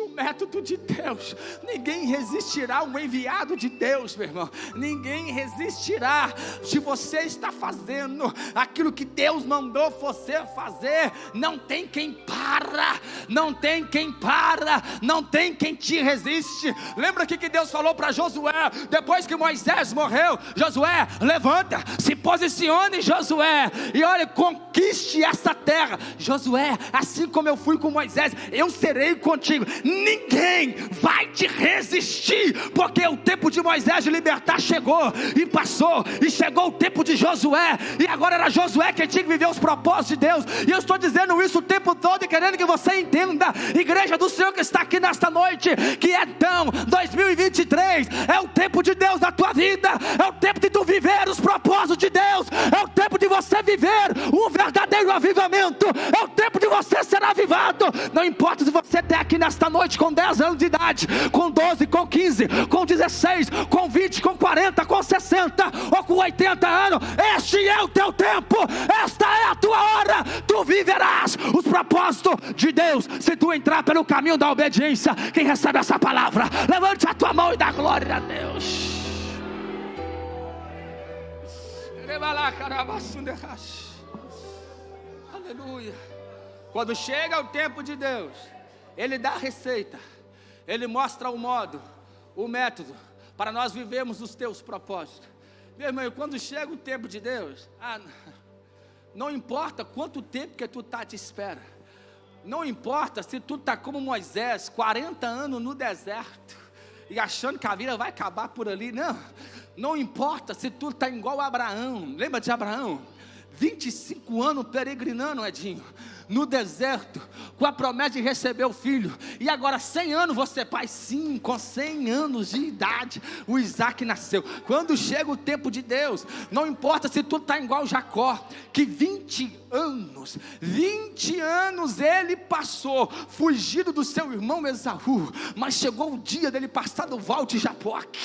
o método de Deus. Ninguém resistirá o enviado de Deus, meu irmão. Ninguém resistirá. Se você está fazendo aquilo que Deus mandou você fazer, não tem quem para, não tem quem para, não tem quem te resiste. Lembra aqui que Deus falou para Josué, depois que Moisés morreu: Josué, levanta, se posicione, Josué, e olha, conquiste essa terra. Josué, assim como eu fui com Moisés, eu serei contigo. Ninguém vai te resistir, porque o tempo de Moisés de libertar chegou e passou, e chegou o tempo de Josué, e agora era Josué que tinha que viver os propósitos de Deus. E eu estou dizendo isso o tempo todo e querendo que você entenda, igreja do Senhor que está aqui nesta noite, que então 2023 é o tempo de Deus na tua vida, é o tempo de tu viver os propósitos de Deus, é o tempo de você viver um verdadeiro avivamento, é o tempo de você ser avivado. Não importa se você está aqui nesta noite com 10 anos de idade, com 12, com 15, com 16, com 20, com 40, com 60 ou com 80 anos, este é o teu tempo, esta é a tua hora. Tu viverás os propósitos de Deus se tu entrar pelo caminho da obediência. Quem recebe essa palavra, levante a tua mão e dá glória a Deus. Aleluia. Quando chega o tempo de Deus, Ele dá a receita, Ele mostra o modo, o método, para nós vivermos os teus propósitos. Meu irmão, quando chega o tempo de Deus, não importa quanto tempo que tu está te espera, não importa se tu está como Moisés, 40 anos no deserto, e achando que a vida vai acabar por ali. Não importa se tu está igual a Abraão. Lembra de Abraão? 25 anos peregrinando, Edinho. no deserto, com a promessa de receber o filho, e agora 100 anos você é pai. Sim, com 100 anos de idade, o Isaac nasceu. Quando chega o tempo de Deus, não importa se tu está igual Jacó, que 20 anos ele passou, fugido do seu irmão Esaú, mas chegou o dia dele passar no Val de Jaboque,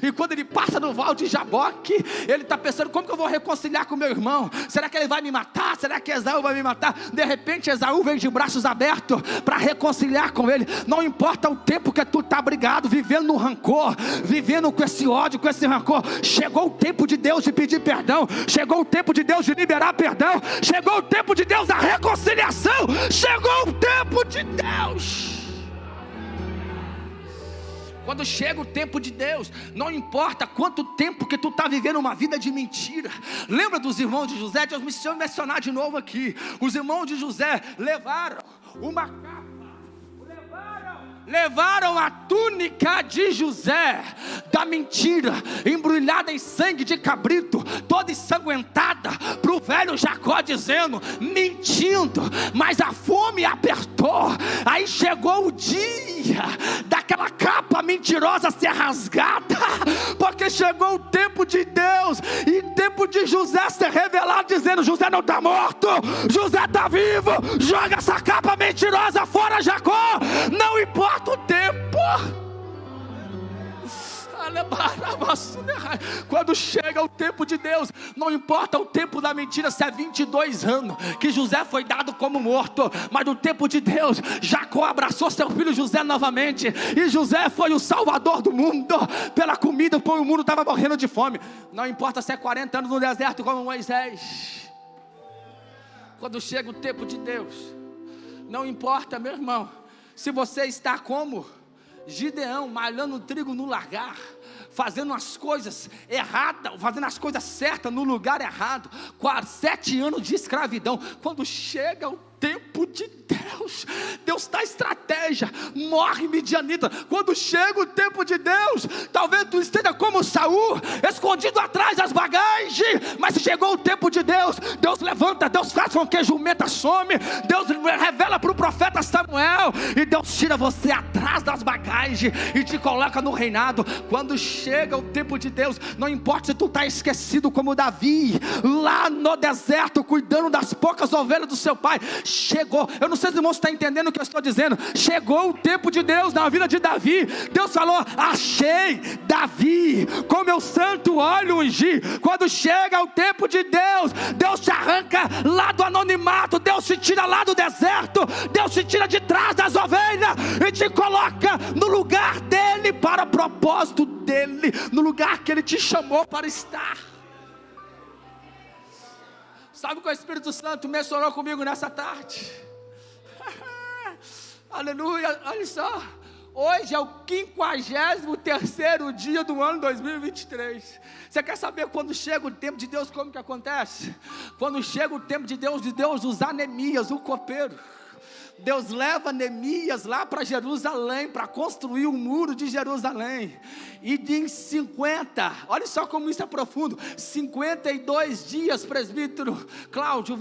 e quando ele passa no Val de Jaboque, ele está pensando, como que eu vou reconciliar com meu irmão? Será que ele vai me matar? Será que Esaú vai me matar? De repente Esaú vem de braços abertos, para reconciliar com ele. Não importa o tempo que tu está brigado, vivendo no rancor, vivendo com esse ódio, com esse rancor, chegou o tempo de Deus de pedir perdão, chegou o tempo de Deus de liberar perdão, chegou o tempo de Deus da reconciliação, chegou o tempo de Deus. Quando chega o tempo de Deus, não importa quanto tempo que tu está vivendo uma vida de mentira. Lembra dos irmãos de José? Deus me chama mencionar de novo aqui. Os irmãos de José levaram uma capa, levaram a túnica de José, da mentira, embrulhada em sangue de cabrito, toda ensanguentada, para o velho Jacó, dizendo, mentindo, mas a fome apertou. Aí chegou o dia daquela capa mentirosa ser rasgada, porque chegou o tempo de Deus, e o tempo de José ser revelado, dizendo, José não está morto, José está vivo, joga essa capa mentirosa fora, Jacó, não importa o tempo. Quando chega o tempo de Deus, não importa o tempo da mentira, se é 22 anos que José foi dado como morto, mas no tempo de Deus, Jacó abraçou seu filho José novamente, e José foi o salvador do mundo, pela comida, porque o mundo estava morrendo de fome. Não importa se é 40 anos no deserto como Moisés, quando chega o tempo de Deus, não importa, meu irmão, se você está como Gideão, malhando trigo no lagar, fazendo as coisas erradas, fazendo as coisas certas no lugar errado, 7 anos de escravidão. Quando chega o tempo de Deus, Deus dá estratégia, morre midianita. Quando chega o tempo de Deus, talvez tu esteja como Saul, escondido atrás das bagagens, mas chegou o tempo de Deus, Deus levanta, Deus faz com que a jumenta some, Deus revela para o profeta Samuel, e Deus tira você atrás das bagagens, e te coloca no reinado. Quando chega o tempo de Deus, não importa se tu está esquecido como Davi, lá no deserto, cuidando das poucas ovelhas do seu pai, chegou, eu não sei se os irmãos estão entendendo o que eu estou dizendo, chegou o tempo de Deus na vida de Davi. Deus falou, achei Davi, com meu santo óleo ungi. Quando chega o tempo de Deus, Deus te arranca lá do anonimato, Deus te tira lá do deserto, Deus te tira de trás das ovelhas, e te coloca no lugar dele, para o propósito dele, no lugar que ele te chamou para estar. Sabe o que o Espírito Santo mencionou comigo nessa tarde? Aleluia, olha só. Hoje é o 53º dia do ano 2023. Você quer saber quando chega o tempo de Deus, como que acontece? Quando chega o tempo de Deus usar Neemias, o copeiro. Deus leva Neemias lá para Jerusalém, para construir o muro de Jerusalém, e em 50, olha só como isso é profundo, 52 dias, presbítero Cláudio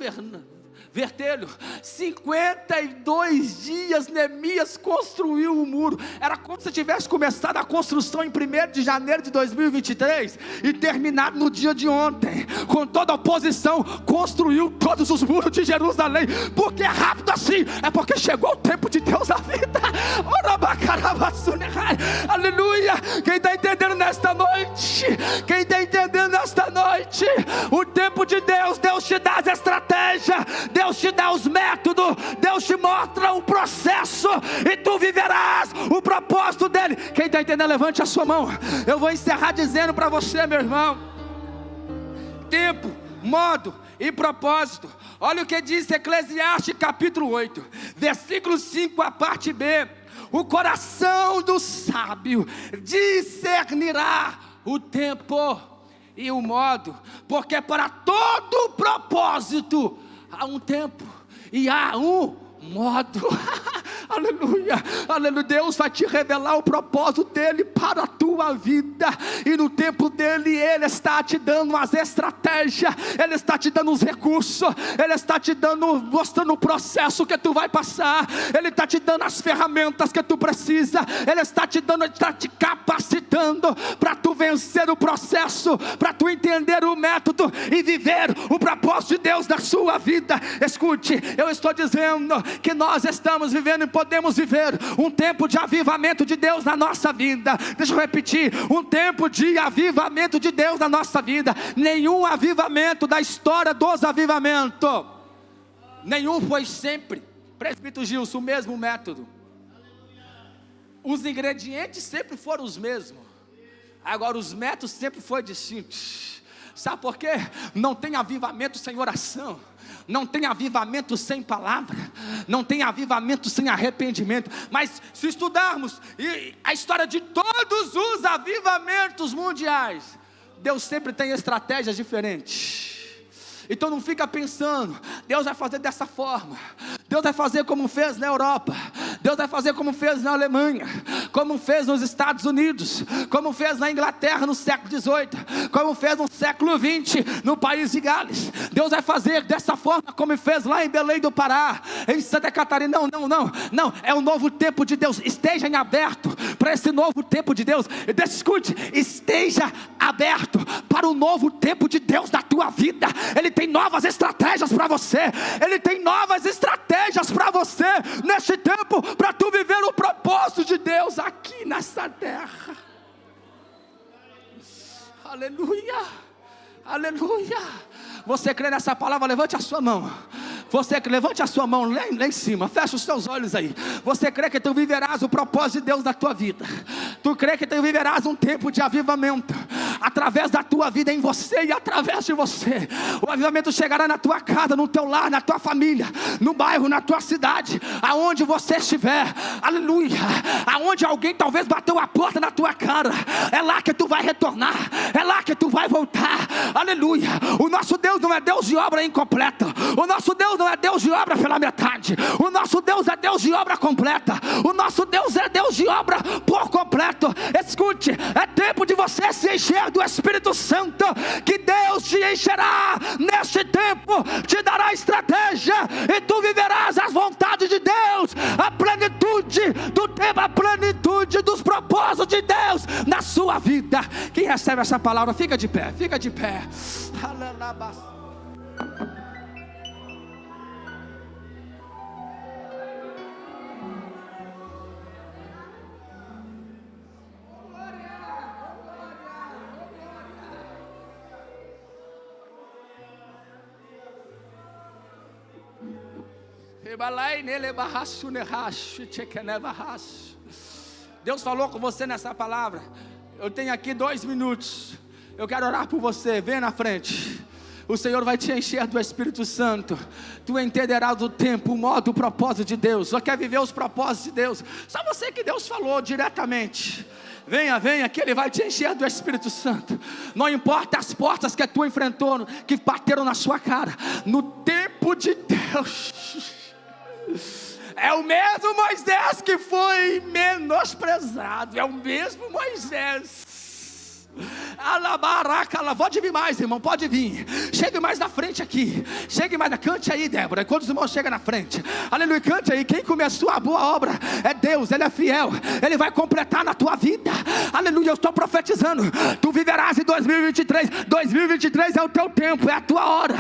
Vertelho, 52 dias Neemias construiu o muro. Era como se tivesse começado a construção em 1º de janeiro de 2023 e terminado no dia de ontem, com toda a oposição, construiu todos os muros de Jerusalém. Porque é rápido assim? É porque chegou o tempo de Deus na vida. Aleluia. Quem está entendendo nesta noite? Quem está entendendo nesta noite? O tempo de Deus, Deus te dá as estratégias, Deus te dá os métodos, Deus te mostra o processo, e tu viverás o propósito dele. Quem está entendendo, levante a sua mão. Eu vou encerrar dizendo para você, meu irmão, tempo, modo e propósito. Olha o que diz Eclesiastes capítulo 8, versículo 5, a parte B. O coração do sábio discernirá o tempo e o modo, porque para todo propósito há um tempo e há um modo. Aleluia. aleluia, aleluia. Deus vai te revelar o propósito dele para a tua vida, e no tempo dele, ele está te dando as estratégias, ele está te dando os recursos, ele está te dando, mostrando o processo que tu vai passar, ele está te dando as ferramentas que tu precisa, ele está te dando, ele está te capacitando para tu vencer o processo, para tu entender o método e viver o propósito de Deus na sua vida. Escute, eu estou dizendo que nós estamos vivendo e podemos viver um tempo de avivamento de Deus na nossa vida. Deixa eu repetir, um tempo de avivamento de Deus na nossa vida. Nenhum avivamento da história dos avivamentos, nenhum foi sempre, presbítero Gilson, o mesmo método. Os ingredientes sempre foram os mesmos, agora os métodos sempre foram distintos. Sabe por quê? Não tem avivamento sem oração, não tem avivamento sem palavra, não tem avivamento sem arrependimento. Mas se estudarmos a história de todos os avivamentos mundiais, Deus sempre tem estratégias diferentes. Então não fica pensando, Deus vai fazer dessa forma, Deus vai fazer como fez na Europa, Deus vai fazer como fez na Alemanha, como fez nos Estados Unidos, como fez na Inglaterra no século XVIII, como fez no século XX no país de Gales. Deus vai fazer dessa forma como fez lá em Belém do Pará, em Santa Catarina. Não, é um novo tempo de Deus. Esteja em aberto para esse novo tempo de Deus. Escute, esteja aberto para o novo tempo de Deus na tua vida. Ele tem novas estratégias para você, ele tem novas estratégias para você neste tempo, para tu viver o propósito de Deus aqui nessa terra. Aleluia, aleluia. Você crê nessa palavra? Levante a sua mão. Você levante a sua mão lá em cima, fecha os seus olhos aí. Você crê que tu viverás o propósito de Deus na tua vida? Tu crê que tu viverás um tempo de avivamento através da tua vida, em você e através de você? O avivamento chegará na tua casa, no teu lar, na tua família, no bairro, na tua cidade, aonde você estiver. Aleluia. Aonde alguém talvez bateu a porta na tua cara, é lá que tu vai retornar, é lá que tu vai voltar. Aleluia. O nosso Deus não é Deus de obra incompleta, o nosso Deus não é Deus de obra pela metade, o nosso Deus é Deus de obra completa, o nosso Deus é Deus de obra por completo. Escute, é tempo de você se encher do Espírito Santo, que Deus te encherá neste tempo, te dará estratégia, e tu viverás as vontades de Deus, a plenitude do tempo, a plenitude dos propósitos de Deus na sua vida. Quem recebe essa palavra, fica de pé, fica de pé. Deus falou com você nessa palavra. Eu tenho aqui 2 minutos. Eu quero orar por você. Vem na frente. O Senhor vai te encher do Espírito Santo. Tu entenderás o tempo, o modo, o propósito de Deus. Só quer viver os propósitos de Deus. Só você que Deus falou diretamente. Venha, que Ele vai te encher do Espírito Santo. Não importa as portas que tu enfrentou, que bateram na sua cara. No tempo de Deus, é o mesmo Moisés que foi menosprezado, é o mesmo Moisés. Pode vir mais, irmão, pode vir. Chegue mais na frente aqui. Chegue mais, cante aí, Débora. Enquanto os irmãos chegam na frente, aleluia, cante aí. Quem começou a boa obra é Deus, Ele é fiel, Ele vai completar na tua vida. Aleluia, eu estou profetizando. Tu viverás em 2023. 2023 é o teu tempo, é a tua hora.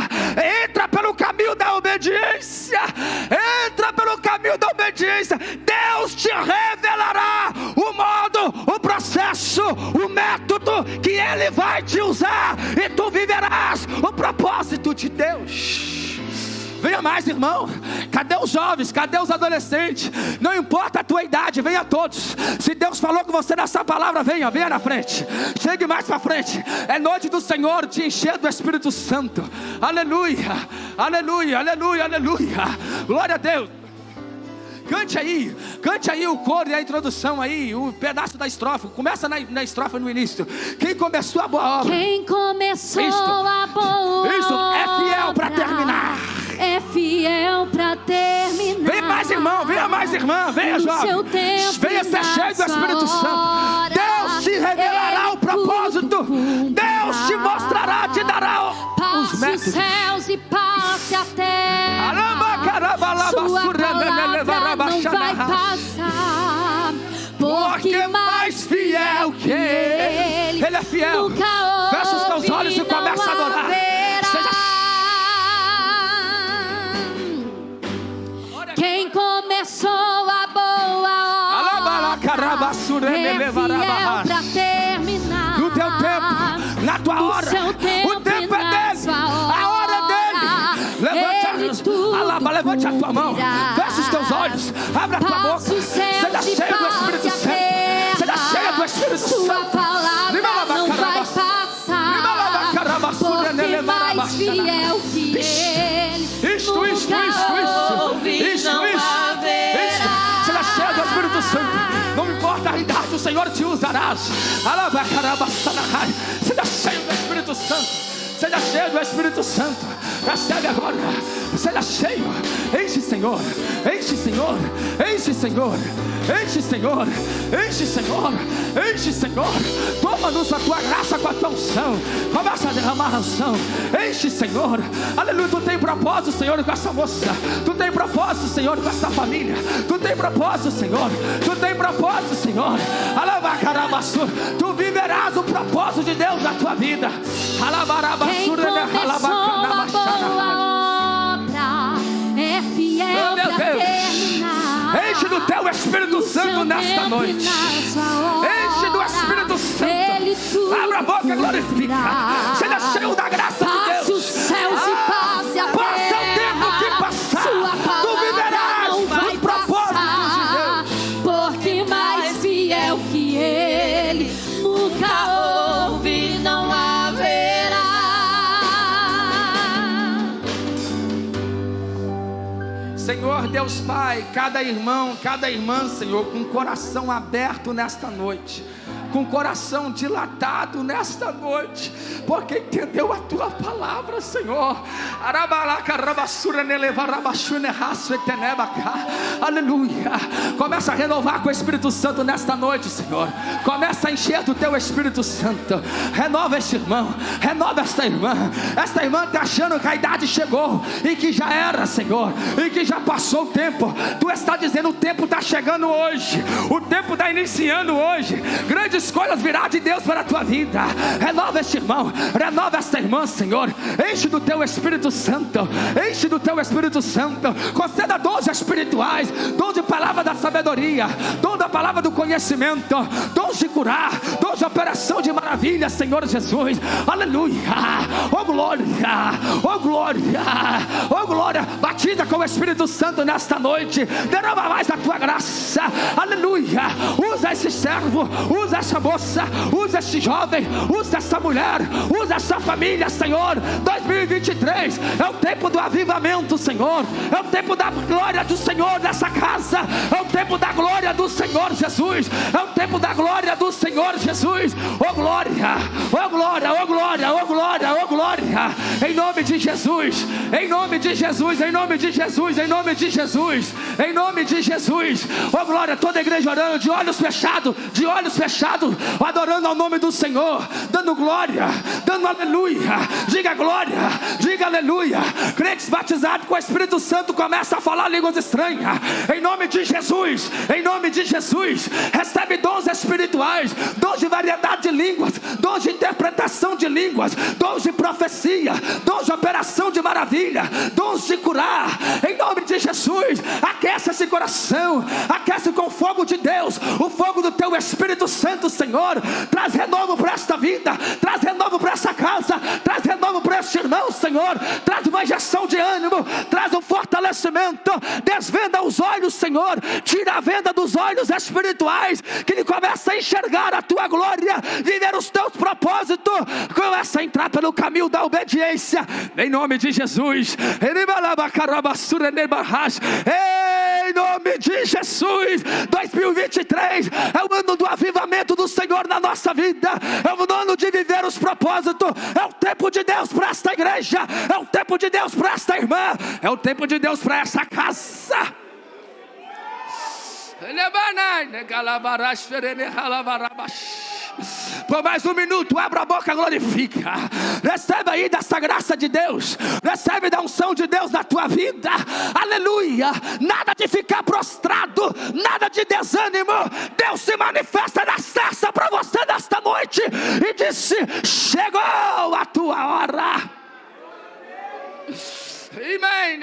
Entra pelo caminho da obediência. Entra pelo caminho da obediência. Deus te revelará o modo, o processo, o método que Ele vai te usar, e tu viverás o propósito de Deus. Venha mais, irmão. Cadê os jovens? Cadê os adolescentes? Não importa a tua idade, venha todos. Se Deus falou com você nessa palavra, venha na frente. Chegue mais para frente. É noite do Senhor te encher do Espírito Santo. Aleluia, aleluia, aleluia, aleluia. Glória a Deus. Cante aí o coro e a introdução aí, o pedaço da estrofe. Começa na estrofe no início. Quem começou a boa obra? Quem começou a boa obra? Isso, é fiel para terminar. é fiel para terminar. Vem mais irmão, venha mais irmã, venha jovem. Venha ser cheio do Espírito Santo. Deus te revelará o propósito. Deus te mostrará, te dará os métodos. Os céus e passe a terra. Sua palavra não vai passar. Porque mais fiel que Ele. Ele é fiel. Fecha os teus olhos e começa a adorar. Quem começou a boa obra é fiel para terminar. No teu tempo, na tua hora. O tempo é dele, a hora é dele. Levante a tua mão, fecha os teus olhos, abre a tua boca. Seja cheio do Espírito Santo. Seja cheio do Espírito Santo. Sua palavra não vai passar. Porque mais fiel que Ele. Isto. Seja cheio do Espírito Santo. Não importa a idade, o Senhor te usará. Seja cheio do Espírito Santo. Seja cheio do Espírito Santo. Recebe agora. Seja cheio. Enche, Senhor. Enche, Senhor. Enche, Senhor. Enche, Senhor. Enche, Senhor. Enche, Senhor. Toma-nos a tua graça com a tua unção. Começa a derramar a unção. Enche, Senhor. Aleluia. Tu tem propósito, Senhor, com essa moça. Tu tem propósito, Senhor, com essa família. Tu tem propósito, Senhor. Tu tem propósito, Senhor. Tu viverás o propósito de Deus na tua vida. Quem começou a boa obra é fiel para terminar. Enche do teu Espírito Santo nesta noite. Enche do Espírito Santo. Abra a boca e glorifica. Seja cheio da graça de Deus. Passe os céus e passe a terra. Passa o tempo que passar. Tu viverás os propósitos de Deus. Porque mais fiel que Ele nunca houve, não haverá. Senhor Deus Pai, cada irmão, cada irmã, Senhor, com o coração aberto nesta noite, com o coração dilatado nesta noite, porque entendeu a tua palavra, Senhor. Aleluia. Começa a renovar com o Espírito Santo nesta noite, Senhor. Começa a encher do teu Espírito Santo. Renova este irmão, renova esta irmã. Esta irmã está achando que a idade chegou e que já era, Senhor, e que já passou o tempo. Tu está dizendo: o tempo está chegando hoje, o tempo está iniciando hoje. Grandes coisas virá de Deus para a tua vida. Renova este irmão, renova esta irmã, Senhor. Enche do teu Espírito Santo. Enche do teu Espírito Santo. Conceda dons espirituais, dom de palavra da sabedoria, dom da palavra do conhecimento, dons de curar, dons de operação de maravilha, Senhor Jesus. Aleluia. Oh glória, oh glória, oh glória. Batida com o Espírito Santo nesta noite. Derrama mais a tua graça. Aleluia. Usa esse servo, usa essa moça, usa esse jovem, usa essa mulher, usa essa família, Senhor. 2023 é o tempo do avivamento, Senhor. É o tempo da glória do Senhor nessa casa. É o tempo da glória do Senhor Jesus. É o tempo da glória do Senhor Jesus. Oh glória, oh glória, oh glória, oh glória, oh glória. Em nome de Jesus, em nome de Jesus, em nome de Jesus, em nome de Jesus, em nome de Jesus. Oh glória, toda a igreja orando de olhos fechados, adorando ao nome do Senhor, dando glória, dando aleluia. Diga glória, diga aleluia. Crentes batizados com o Espírito Santo começa a falar línguas estranhas. Em nome de Jesus, em nome de Jesus. Recebe dons espirituais, dons de variedade de línguas, dons de interpretação de línguas, dons de profecia, dons de operação de maravilha, dons de curar. Em nome de Jesus, aquece esse coração, aquece com o fogo de Deus, o fogo do teu Espírito Santo, Senhor. Traz renovo para esta vida, traz renovo para essa casa, traz renovo para este irmão, Senhor. Traz uma injeção de ânimo, traz um fortalecimento. Desvenda os olhos, Senhor. Tira a venda dos olhos espirituais, que ele começa a enxergar a tua glória, viver os teus propósitos. Começa a entrar pelo caminho da obediência, em nome de Jesus. em nome de Jesus. 2023 é o ano do avivamento do Senhor na nossa vida, é o ano de viver os propósitos, é o tempo de Deus para esta igreja, é o tempo de Deus para esta irmã, é o tempo de Deus para essa casa. Por mais um minuto, abra a boca, glorifica. Recebe aí dessa graça de Deus, recebe da unção de Deus na tua vida. Aleluia. Nada de ficar prostrado, nada de desânimo. Deus se manifesta na sarça para você nesta noite e disse: chegou a tua hora. Amém.